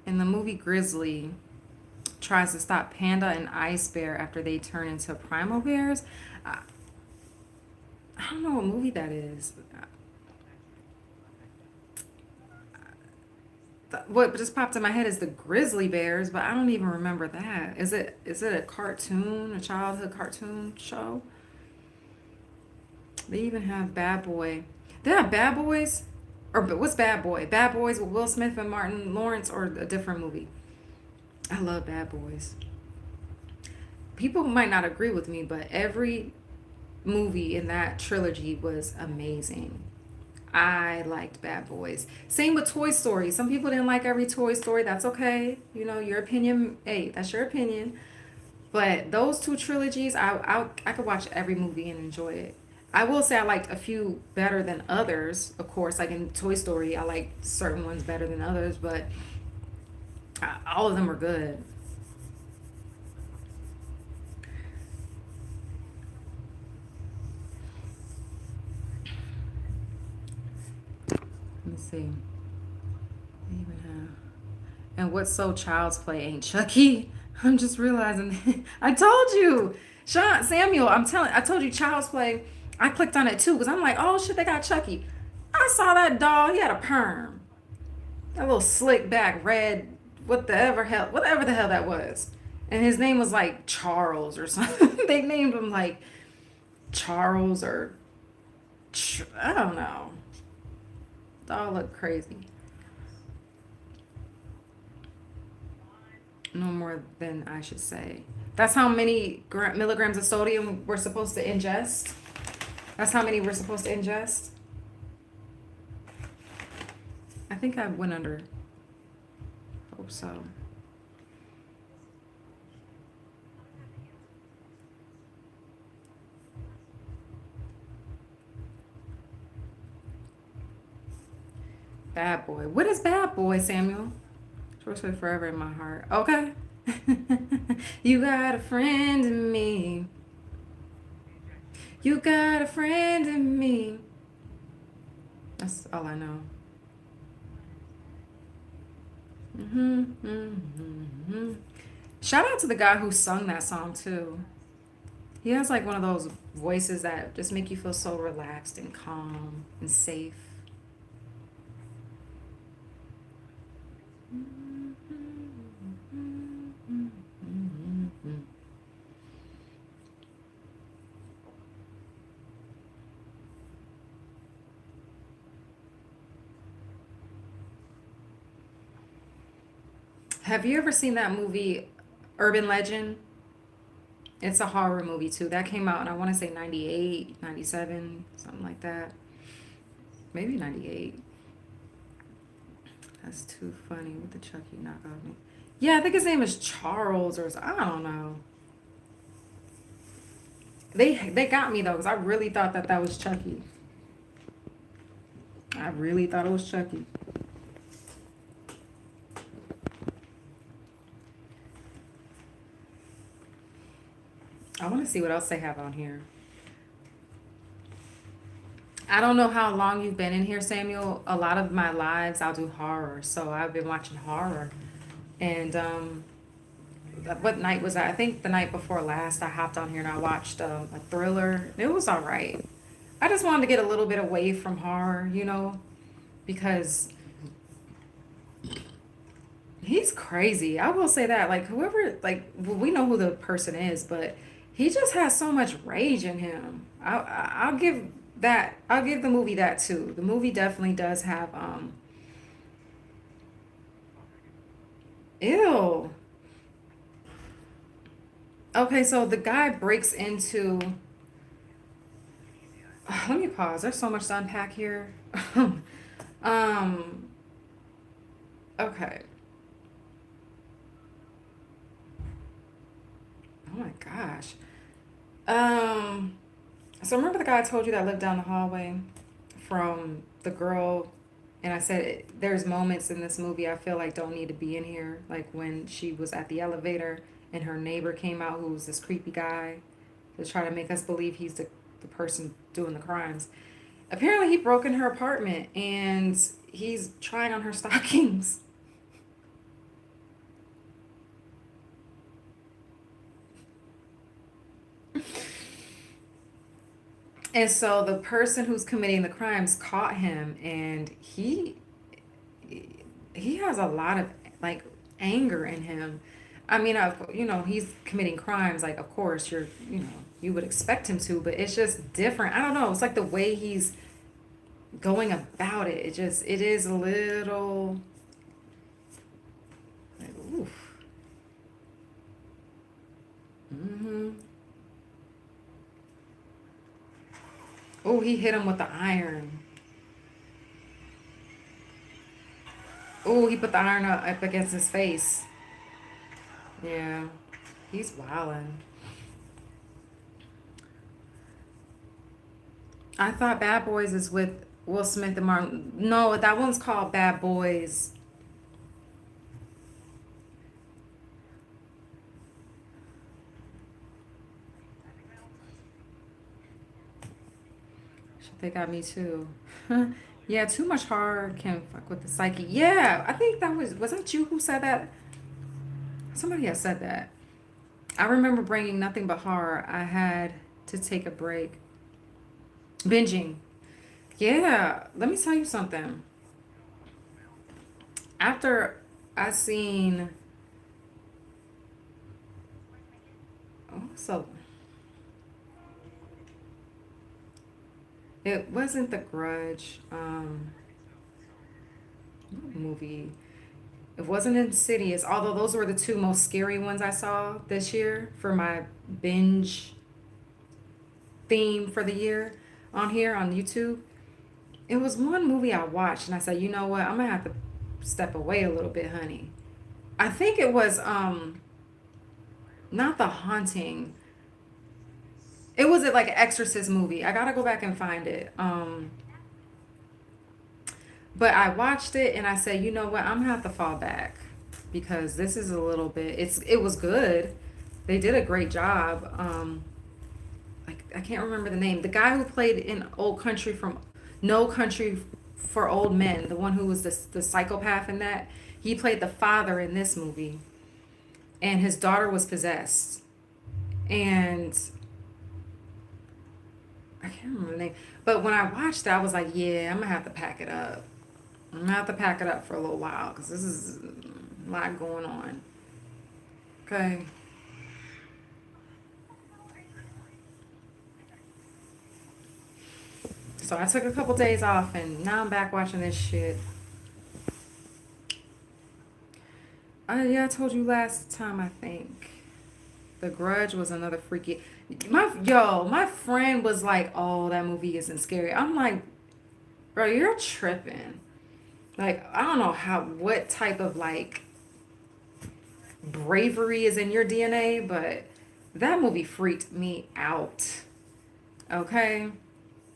In the movie Grizzly tries to stop Panda and Ice Bear after they turn into primal bears. I, I don't know what movie that is. What just popped in my head is the Grizzly Bears, but I don't even remember that. Is it a cartoon, a childhood cartoon show? They even have Bad Boy. They have Bad Boys, or what's Bad Boy? Bad Boys with Will Smith and Martin Lawrence, or a different movie. I love Bad Boys. People might not agree with me, but every movie in that trilogy was amazing. I liked Bad Boys. Same with Toy Story. Some people didn't like every Toy Story. That's okay. You know, your opinion. Hey, that's your opinion. But those two trilogies, I could watch every movie and enjoy it. I will say I liked a few better than others. Of course, like in Toy Story, I liked certain ones better than others, but all of them were good. Let me see. They even have. And what's so child's play ain't Chucky? I'm just realizing. I told you, Sean Samuel. I told you child's play. I clicked on it too because I'm like, oh shit, they got Chucky. I saw that dog. He had a perm, that little slick back red, whatever the hell that was, and his name was like Charles or something. They named him like Charles or I don't know. Dog looked crazy. No more than I should say. That's how many milligrams of sodium we're supposed to ingest. That's how many we're supposed to ingest. I think I went under. Hope so. Bad boy. What is bad boy, Samuel? First way forever in my heart. Okay. You got a friend in me. You got a friend in me. That's all I know. Hmm. Shout out to the guy who sung that song too. He has like one of those voices that just make you feel so relaxed and calm and safe. Have you ever seen that movie Urban Legend? It's a horror movie too. That came out and I want to say 98, 97, something like that. Maybe 98. That's too funny with the Chucky knockoff name. Yeah, I think his name is Charles or I don't know. They got me though because I really thought that was Chucky. I really thought it was Chucky. I want to see what else they have on here. I don't know how long you've been in here, Samuel. A lot of my lives I'll do horror, so I've been watching horror. And what night was that? I think the night before last, I hopped on here and I watched a thriller. It was all right. I just wanted to get a little bit away from horror, because he's crazy. I will say that. Like whoever, like well, we know who the person is, but He just has so much rage in him. I'll give that. I'll give the movie that too. The movie definitely does have Ew. Okay, so the guy breaks into. Let me pause. There's so much to unpack here. um. Okay. Oh my gosh. Um. So remember the guy I told you that lived down the hallway from the girl, and I said there's moments in this movie I feel like don't need to be in here, like when she was at the elevator and her neighbor came out who was this creepy guy to try to make us believe he's the person doing the crimes. Apparently, he broke in her apartment and he's trying on her stockings. And so the person who's committing the crimes caught him, and he has a lot of like anger in him. I mean, he's committing crimes. Like, of course, you would expect him to, but it's just different. I don't know. It's like the way he's going about it. It is a little like, oof. Mm-hmm. Oh, he hit him with the iron. Oh, he put the iron up against his face. Yeah, he's wildin'. I thought Bad Boys is with Will Smith and Martin. No, that one's called Bad Boys. Shit, they got me too. Yeah, too much horror can fuck with the psyche. Yeah, I think was that you who said that? Somebody has said that. I remember bringing nothing but horror. I had to take a break. Binging. Yeah, let me tell you something. After I seen, oh, so it wasn't The Grudge. What movie. It wasn't Insidious, although those were the two most scary ones I saw this year for my binge theme for the year on here on YouTube. It was one movie I watched and I said, you know what, I'm gonna have to step away a little bit, honey. I think it was not The Haunting. It was like an Exorcist movie. I gotta go back and find it. But I watched it and I said, you know what, I'm gonna have to fall back because this is a little bit. It was good. They did a great job. Like I can't remember the name. The guy who played in Old Country from No Country for Old Men, the one who was the psychopath in that, he played the father in this movie, and his daughter was possessed, and I can't remember the name. But when I watched that, I was like, yeah, I'm gonna have to pack it up. I'm gonna have to pack it up for a little while because this is a lot going on. Okay. So I took a couple days off and now I'm back watching this shit. Yeah, I told you last time, I think. The Grudge was another freaky. My friend was like, "Oh, that movie isn't scary." I'm like, "Bro, you're tripping." Like, I don't know what type of like bravery is in your DNA, but that movie freaked me out. Okay?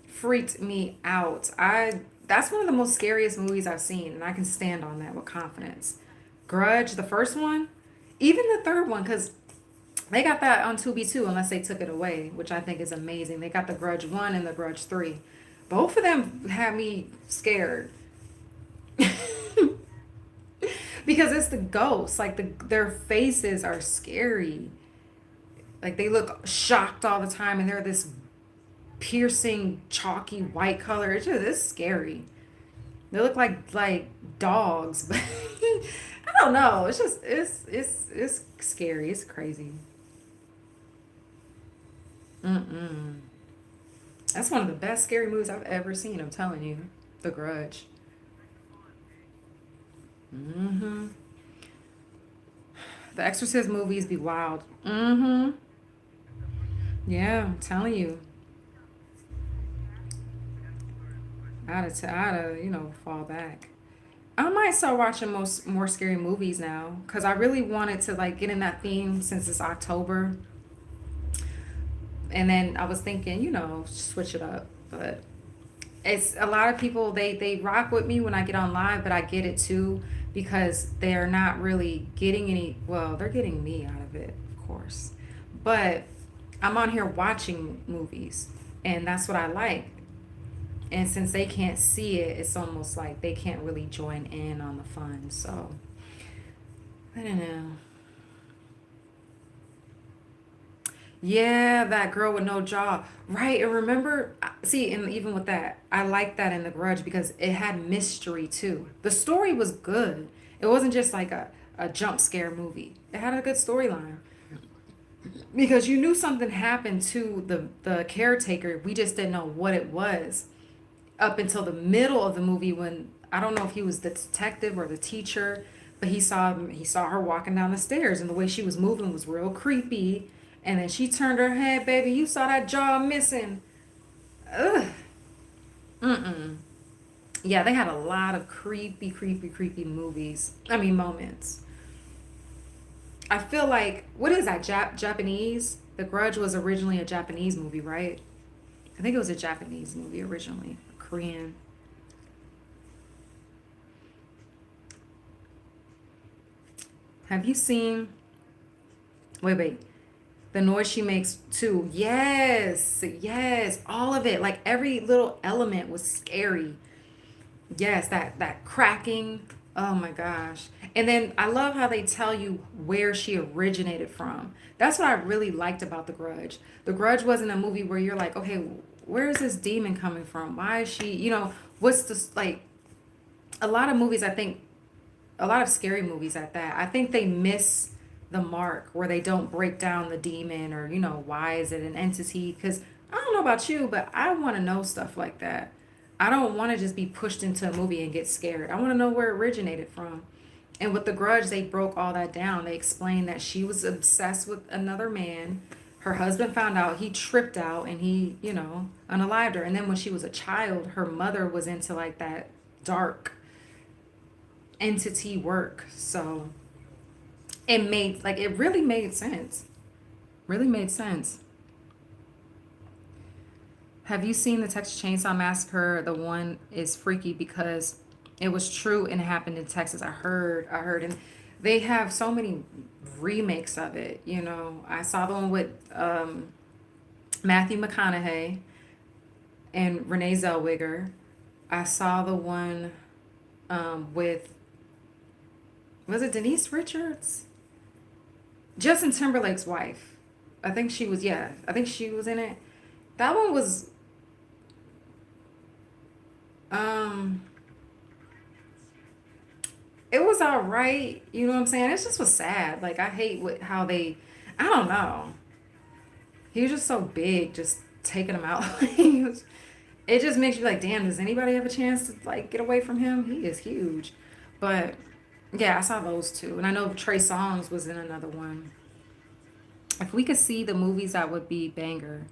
Freaked me out. That's one of the most scariest movies I've seen, and I can stand on that with confidence. Grudge, the first one, even the third one, because they got that on Tubi too, unless they took it away, which I think is amazing. They got the Grudge 1 and the Grudge 3. Both of them had me scared. Because it's the ghosts. Like their faces are scary. Like they look shocked all the time and they're this piercing chalky white color. It's scary. They look like dogs, but I don't know. It's just it's scary. It's crazy. Mm-mm. That's one of the best scary movies I've ever seen. I'm telling you, The Grudge. Mm-hmm. The Exorcist movies be wild. Mm-hmm. Yeah, I'm telling you. I had to fall back. I might start watching most more scary movies now because I really wanted to like get in that theme since it's October, and then I was thinking, switch it up. But it's a lot of people they rock with me when I get on live, but I get it too because they're not really getting any. Well, they're getting me out of it, of course, but I'm on here watching movies, and that's what I like. And since they can't see it, it's almost like they can't really join in on the fun. So I don't know. Yeah, that girl with no jaw. Right. And remember, see, and even with that, I like that in The Grudge because it had mystery too. The story was good. It wasn't just like a jump scare movie. It had a good storyline because you knew something happened to the caretaker. We just didn't know what it was up until the middle of the movie when I don't know if he was the detective or the teacher, but he saw her walking down the stairs and the way she was moving was real creepy. And then she turned her head, baby. You saw that jaw missing. Ugh. Mm-mm. Yeah, they had a lot of creepy, creepy, creepy movies. I mean, moments. I feel like, what is that, Japanese? The Grudge was originally a Japanese movie, right? I think it was a Japanese movie originally. Korean. Have you seen, wait, the noise she makes too? Yes, yes, all of it. Like every little element was scary. Yes, that cracking. Oh my gosh. And then I love how they tell you where she originated from. That's what I really liked about The Grudge. The Grudge wasn't a movie where you're like, okay, where is this demon coming from? Why is she, what's this like a lot of movies I think a lot of scary movies at that. I think they miss the mark where they don't break down the demon or, why is it an entity? Because I don't know about you, but I want to know stuff like that. I don't want to just be pushed into a movie and get scared. I want to know where it originated from. And with The Grudge, they broke all that down. They explained that she was obsessed with another man. Her husband found out, he tripped out, and he, unalived her. And then when she was a child, her mother was into like that dark entity work. So it really made sense. Really made sense. Have you seen the Texas Chainsaw Massacre? The one is freaky because it was true and it happened in Texas. I heard, and they have so many remakes of it. I saw the one with Matthew McConaughey and Renee Zellweger. I saw the one with, was it Denise Richards? Justin Timberlake's wife. I think she was in it. That one was um it was all right, you know what I'm saying? It just was sad. Like I hate how they I don't know. He was just so big, just taking him out. It just makes you like, damn, does anybody have a chance to like get away from him? He is huge. But yeah, I saw those two. And I know Trey Songz was in another one. If we could see the movies, that would be banger.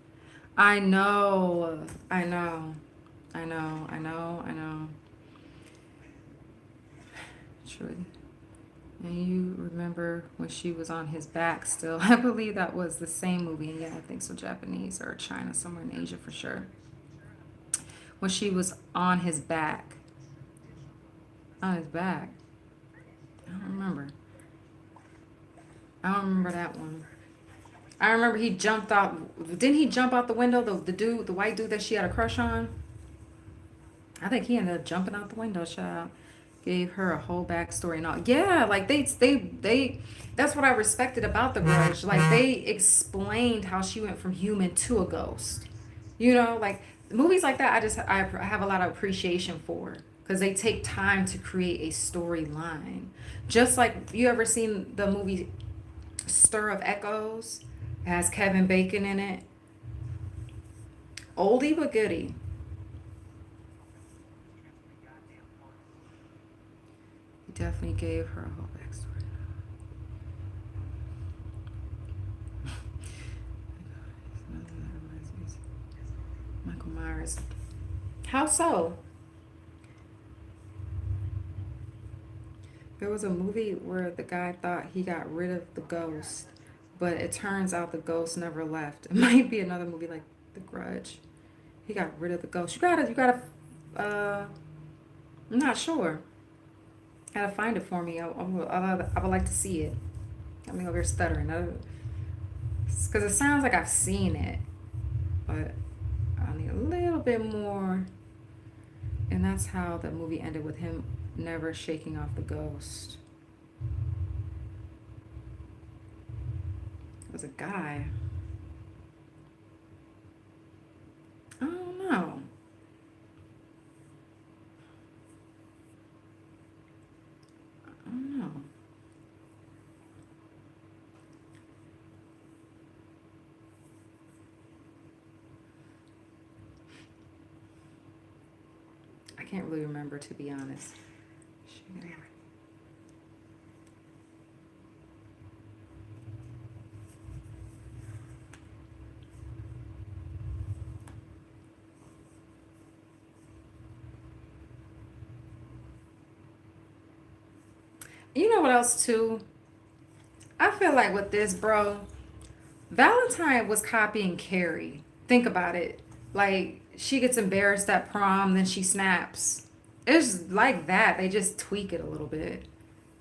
I know. I know. I know. True. And you remember when she was on his back still. I believe that was the same movie. And yeah, I think so. Japanese or China, somewhere in Asia for sure. When she was on his back. On his back. I don't remember. I don't remember that one. I remember he jumped out. Didn't he jump out the window? The dude, the white dude that she had a crush on? I think he ended up jumping out the window, child. Gave her a whole backstory and all. Yeah, like they that's what I respected about The Grudge. Like they explained how she went from human to a ghost. Like movies like that I have a lot of appreciation for because they take time to create a storyline. Just like you ever seen the movie Stir of Echoes? It has Kevin Bacon in it. Oldie but goodie. He definitely gave her a whole backstory. Michael Myers. How so? There was a movie where the guy thought he got rid of the ghost, but it turns out the ghost never left. It might be another movie like The Grudge. He got rid of the ghost. I'm not sure. Gotta find it for me. I would like to see it. Got me over here stuttering. Because it sounds like I've seen it, but I need a little bit more. And that's how the movie ended, with him never shaking off the ghost. It was a guy. I don't know. I don't know. I can't really remember, to be honest. You know what else too? I feel like with this, bro, Valentine was copying Carrie. Think about it. Like, she gets embarrassed at prom, then she snaps. It's like that. They just tweak it a little bit.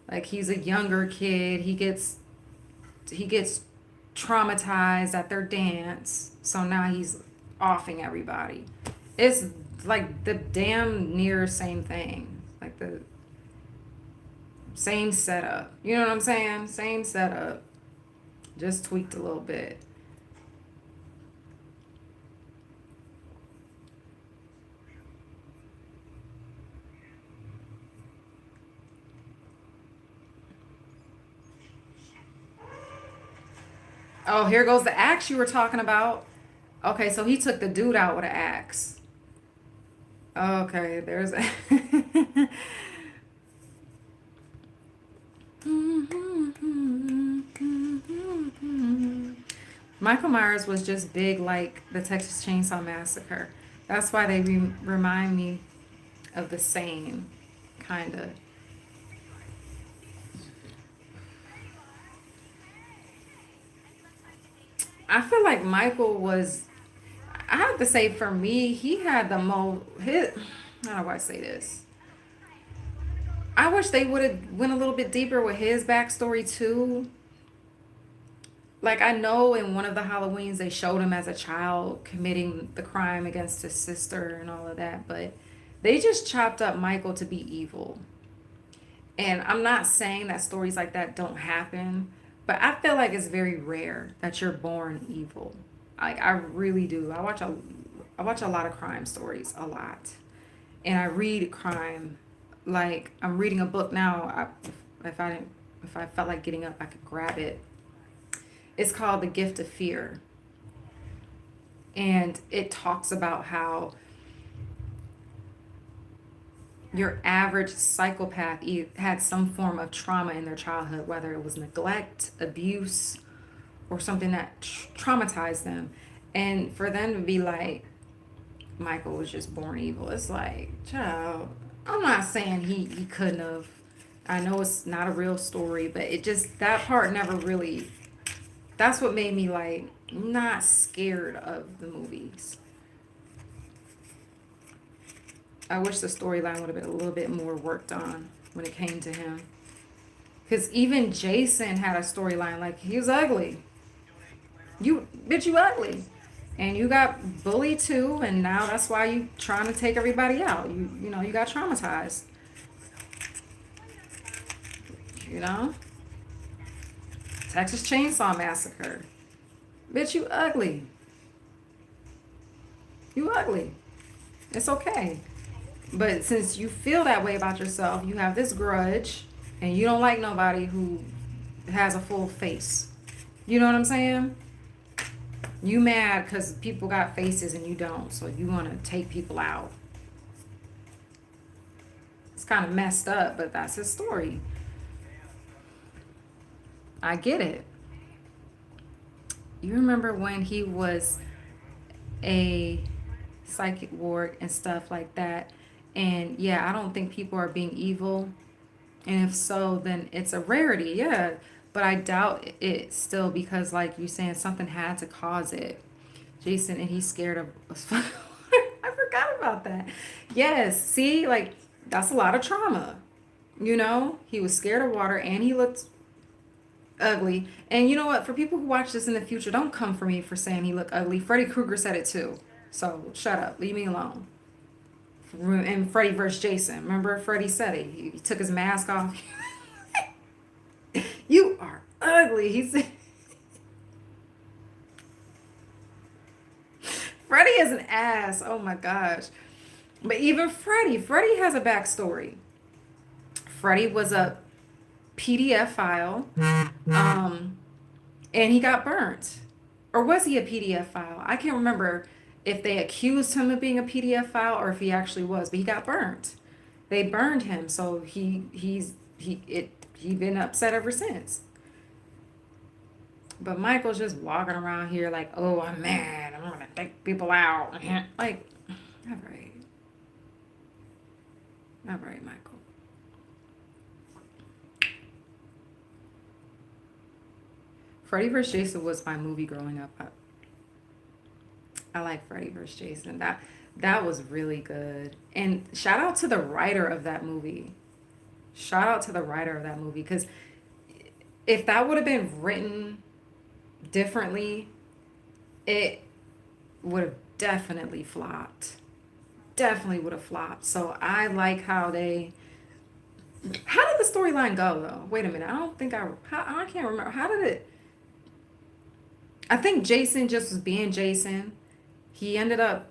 Like, he's a younger kid. He gets traumatized at their dance. So now he's offing everybody. It's like the damn near same thing. Like the same setup. You know what I'm saying? Same setup. Just tweaked a little bit. Oh, here goes the axe you were talking about. Okay, so he took the dude out with an axe. Okay, there's a Michael Myers was just big like the Texas Chainsaw Massacre. That's why they remind me of the same, kind of. I feel like Michael was, I have to say, for me, he had the most, how do I say this? I wish they would have went a little bit deeper with his backstory too. Like, I know in one of the Halloweens they showed him as a child committing the crime against his sister and all of that, but they just chopped up Michael to be evil. And I'm not saying that stories like that don't happen, but I feel like it's very rare that you're born evil. Like, I really do. I watch a lot of crime stories, a lot. And I read crime. Like, I'm reading a book now. If I felt like getting up, I could grab it. It's called The Gift of Fear. And it talks about how your average psychopath had some form of trauma in their childhood, whether it was neglect, abuse, or something that traumatized them. And for them to be like, Michael was just born evil, it's like, child, I'm not saying he couldn't have. I know it's not a real story, but it just, that part never really, that's what made me like not scared of the movies. I wish the storyline would have been a little bit more worked on when it came to him. Because even Jason had a storyline, like, he was ugly. Bitch, you ugly. And you got bullied too, and now that's why you trying to take everybody out. You got traumatized. You know? Texas Chainsaw Massacre. Bitch, you ugly. You ugly. It's okay. But since you feel that way about yourself, you have this grudge, and you don't like nobody who has a full face. You know what I'm saying? You mad because people got faces and you don't, so you want to take people out. It's kind of messed up, but that's his story. I get it. You remember when he was a psychic ward and stuff like that? And yeah, I don't think people are being evil. And if so, then it's a rarity, yeah. But I doubt it still because, like you saying, something had to cause it. Jason, and he's scared of. I forgot about that. Yes, see, like that's a lot of trauma. You know, he was scared of water and he looked ugly. And you know what? For people who watch this in the future, don't come for me for saying he looked ugly. Freddy Krueger said it too. So shut up. Leave me alone. And Freddy versus Jason. Remember, Freddy said it. He took his mask off. You are ugly. He said. Freddy is an ass. Oh my gosh. But even Freddy has a backstory. Freddy was a PDF file, and he got burnt. Or was he a PDF file? I can't remember if they accused him of being a PDF file or if he actually was, but he got burnt. They burned him, so he been upset ever since. But Michael's just walking around here like, oh, I'm mad. I'm gonna take people out. Like, all right, all right, Michael. Freddy vs. Jason was my movie growing up. I like Freddy vs. Jason. That was really good. And shout out to the writer of that movie. Shout out to the writer of that movie because if that would have been written differently, it would have definitely flopped. Definitely would have flopped. So I like how they. How did the storyline go though? Wait a minute. I don't think I can't remember. How did it? I think Jason just was being Jason. He ended up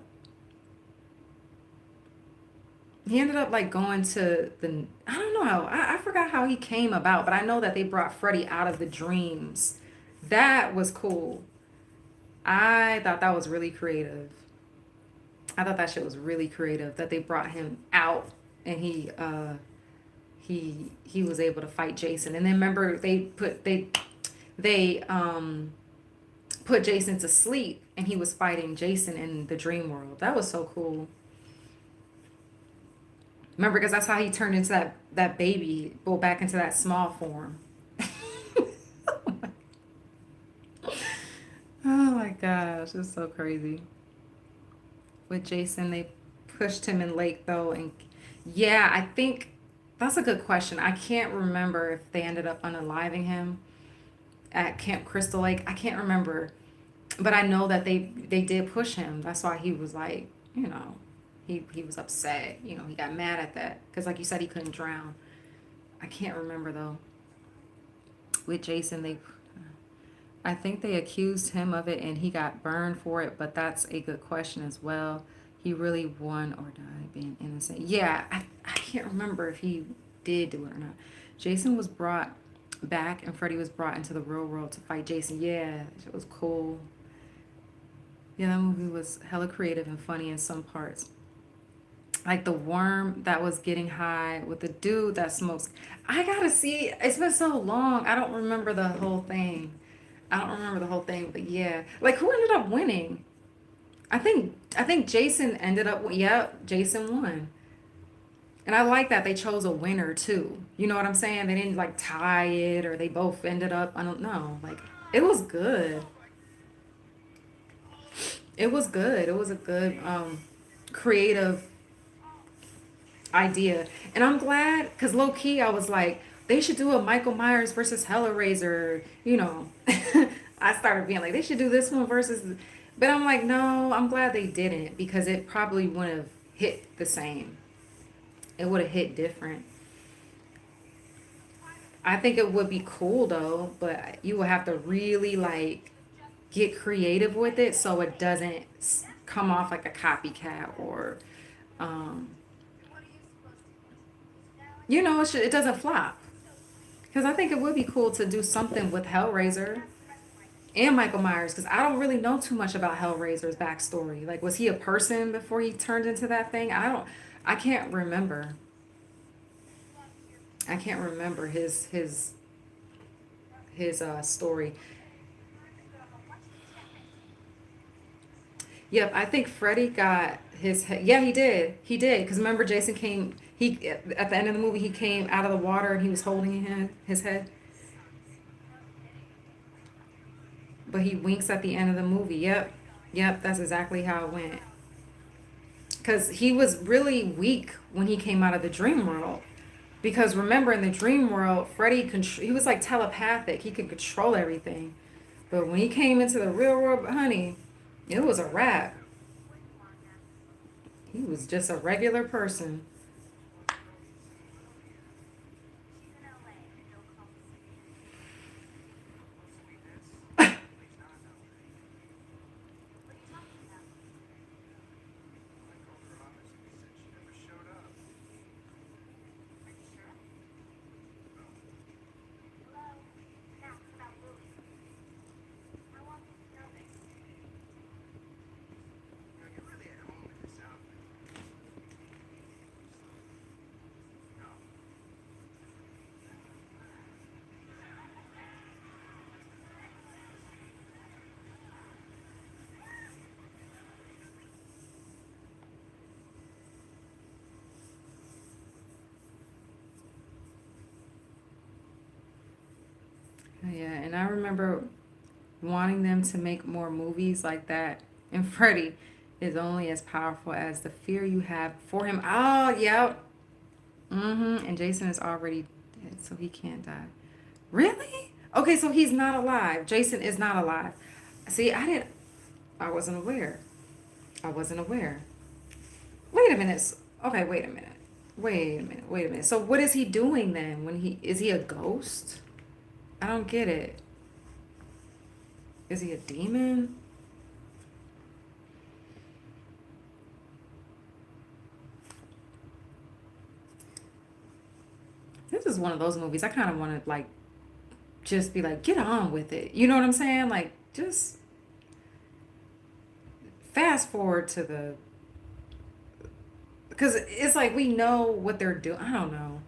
like going to the I don't know how I forgot how he came about, but I know that they brought Freddy out of the dreams. That was cool. I thought that was really creative. I thought that shit was really creative that they brought him out and he was able to fight Jason. And then remember they put Jason to sleep and he was fighting Jason in the dream world. That was so cool. Remember, because that's how he turned into that baby, go back into that small form. Oh my gosh, it's so crazy. With Jason, they pushed him in Lake though, and yeah, I think that's a good question. I can't remember if they ended up unaliving him at Camp Crystal Lake. I can't remember, but I know that they did push him. That's why he was like, he was upset. He got mad at that because, like you said, he couldn't drown. I can't remember though. With Jason, I think they accused him of it and he got burned for it, but that's a good question as well. He really won or died being innocent. Yeah, I can't remember if he did do it or not. Jason was brought back and Freddy was brought into the real world to fight Jason. Yeah, it was cool. Yeah, that movie was hella creative and funny in some parts. Like the worm that was getting high with the dude that smokes. I gotta see. It's been so long. I don't remember the whole thing. But yeah. Like who ended up winning? I think Jason ended up. Yep, Jason won. And I like that they chose a winner too. You know what I'm saying? They didn't like tie it or they both ended up. I don't know. Like it was good. It was good. It was a good creative idea. And I'm glad because low key I was like, they should do a Michael Myers versus Hellraiser, I started being like, they should do this one versus but I'm like, no, I'm glad they didn't because it probably wouldn't have hit the same. It would have hit different. I think it would be cool though, but you would have to really like get creative with it so it doesn't come off like a copycat or um it doesn't flop. Because I think it would be cool to do something with Hellraiser. and Michael Myers, because I don't really know too much about Hellraiser's backstory. Like, was he a person before he turned into that thing? I can't remember. I can't remember his story. Yep, I think Freddy got his head. Yeah, he did. He did. Because remember, Jason came. He at the end of the movie, he came out of the water and he was holding his head. But he winks at the end of the movie. Yep, yep, that's exactly how it went. Because he was really weak when he came out of the dream world. Because remember, in the dream world, he was like telepathic. He could control everything. But when he came into the real world, honey, it was a wrap. He was just a regular person. Yeah, and I remember wanting them to make more movies like that. And Freddy is only as powerful as the fear you have for him. Oh, yep. And Jason is already dead, so he can't die. Really? Okay, so he's not alive. Jason is not alive. See, I wasn't aware. I wasn't aware. Wait a minute. Okay, wait a minute. Wait a minute. Wait a minute. So what is he doing then? Is he a ghost? I don't get it. Is he a demon? This is one of those movies I kind of want to like just be like, get on with it. You know what I'm saying? Like, just fast forward to the, because it's like we know what they're doing. I don't know.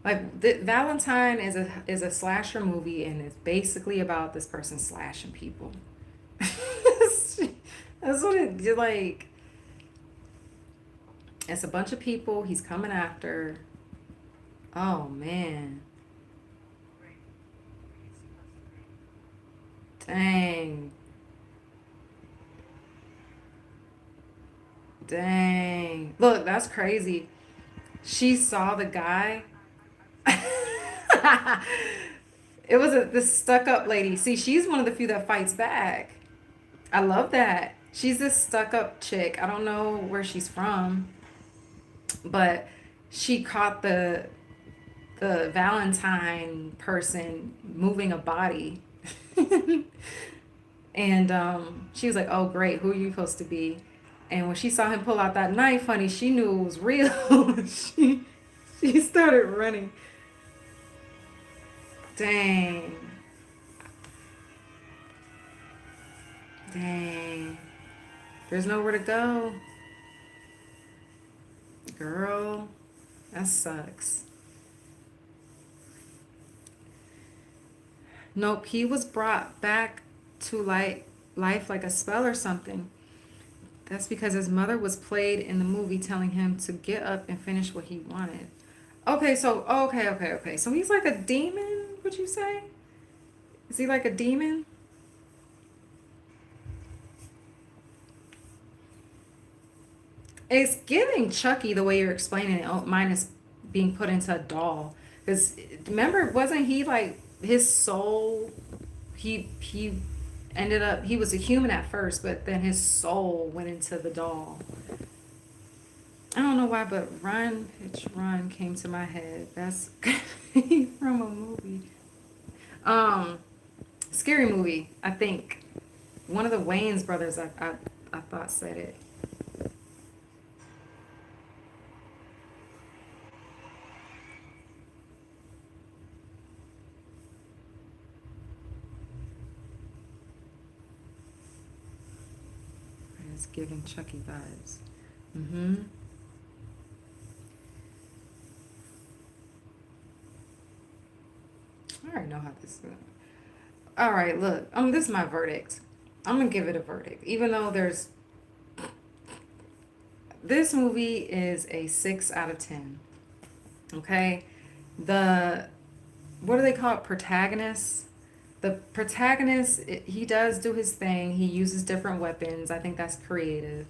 Like Valentine is a slasher movie, and it's basically about this person slashing people. That's what it like. It's a bunch of people he's coming after. Oh man. Dang. Dang. Look, that's crazy. She saw the guy. It was this stuck up lady. See, she's one of the few that fights back. I love that. She's this stuck up chick. I don't know where she's from, but she caught the Valentine person moving a body. And she was like, "Oh, great. Who are you supposed to be?" And when she saw him pull out that knife, honey, she knew it was real. She started running. Dang. Dang. There's nowhere to go. Girl, that sucks. Nope, he was brought back to life like a spell or something. That's because his mother was played in the movie telling him to get up and finish what he wanted. Okay. So he's like a demon, would you say? Is he like a demon? It's giving Chucky the way you're explaining it, minus being put into a doll. Because remember, wasn't he like his soul? He ended up he was a human at first, but then his soul went into the doll. I don't know why, but Run Pitch Run came to my head. That's from a movie. Um, Scary Movie. I think one of the Wayans brothers. I thought said it. It's giving Chucky vibes. Mm-hmm. I already know how this is going. All right, look. This is my verdict. I'm gonna give it a verdict, even though there's. This movie is a 6 out of 10. Okay, the what do they call it? Protagonist. The protagonist, he does do his thing. He uses different weapons. I think that's creative.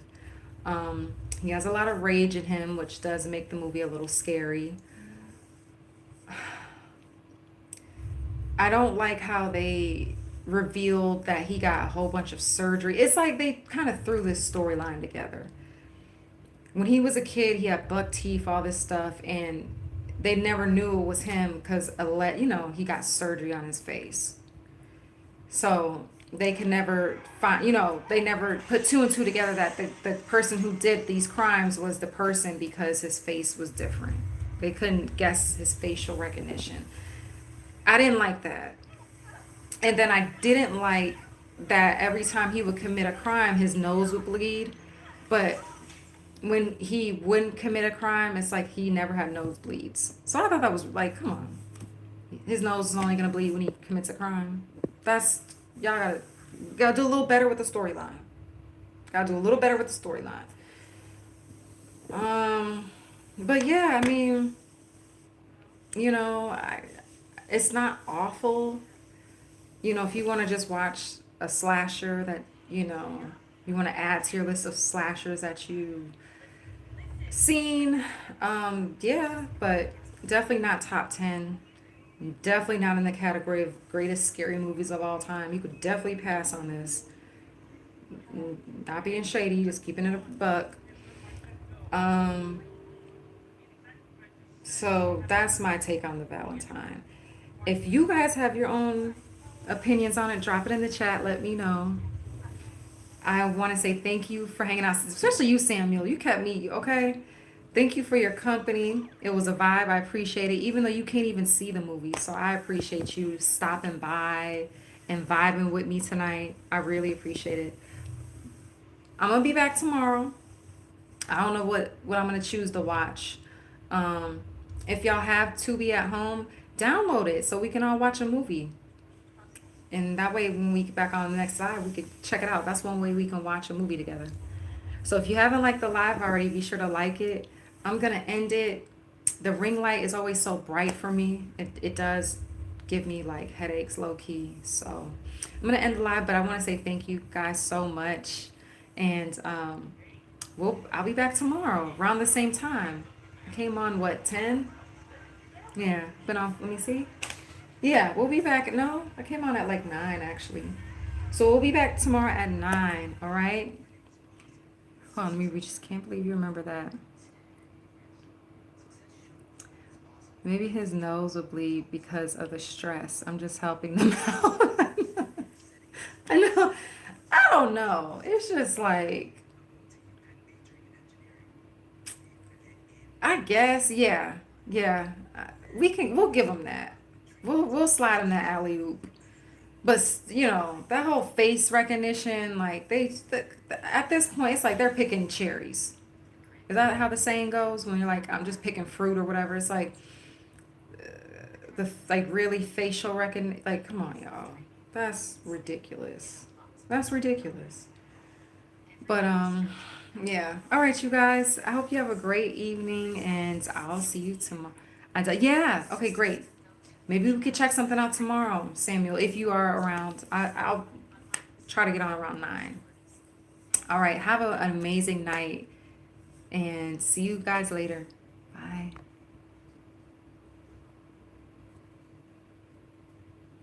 He has a lot of rage in him, which does make the movie a little scary. I don't like how they revealed that he got a whole bunch of surgery. It's like they kind of threw this storyline together. When he was a kid, he had buck teeth, all this stuff, and they never knew it was him because, he got surgery on his face. So they could never find, they never put two and two together that the person who did these crimes was the person because his face was different. They couldn't guess his facial recognition. I didn't like that. And then I didn't like that every time he would commit a crime, his nose would bleed. But when he wouldn't commit a crime, it's like he never had nosebleeds. So I thought that was like, come on. His nose is only going to bleed when he commits a crime. That's, y'all gotta do a little better with the storyline. Gotta do a little better with the storyline. But yeah, I mean, it's not awful. If you want to just watch a slasher that, you want to add to your list of slashers that you've seen, yeah, but definitely not top 10. Definitely not in the category of greatest scary movies of all time. You could definitely pass on this. Not being shady, just keeping it a buck. So that's my take on the Valentine. If you guys have your own opinions on it, drop it in the chat. Let me know. I want to say thank you for hanging out, especially you, Samuel. You kept me, okay? Thank you for your company. It was a vibe. I appreciate it, even though you can't even see the movie. So I appreciate you stopping by and vibing with me tonight. I really appreciate it. I'm going to be back tomorrow. I don't know what I'm going to choose to watch. If y'all have Tubi at home, download it so we can all watch a movie. And that way, when we get back on the next live, we could check it out. That's one way we can watch a movie together. So if you haven't liked the live already, be sure to like it. I'm going to end it. The ring light is always so bright for me. It does give me like headaches low key. So I'm going to end the live, but I want to say thank you guys so much. And I'll be back tomorrow around the same time. I came on 10? Yeah, been off, let me see. Yeah, we'll be back. No, I came on at like 9 actually. So we'll be back tomorrow at 9, all right? Hold on, let me just can't believe you remember that. Maybe his nose will bleed because of the stress. I'm just helping them out. I know. I don't know. It's just like, I guess, yeah. Yeah. We'll give them that. We'll slide them that alley oop. But that whole face recognition, like at this point, it's like they're picking cherries. Is that how the saying goes? When you're like, I'm just picking fruit or whatever. It's like the like really facial recognition. Like, come on, y'all. That's ridiculous. That's ridiculous. But yeah. All right, you guys. I hope you have a great evening, and I'll see you tomorrow. Yeah. Okay. Great. Maybe we could check something out tomorrow, Samuel, if you are around. I'll try to get on around 9. All right. Have an amazing night, and see you guys later. Bye.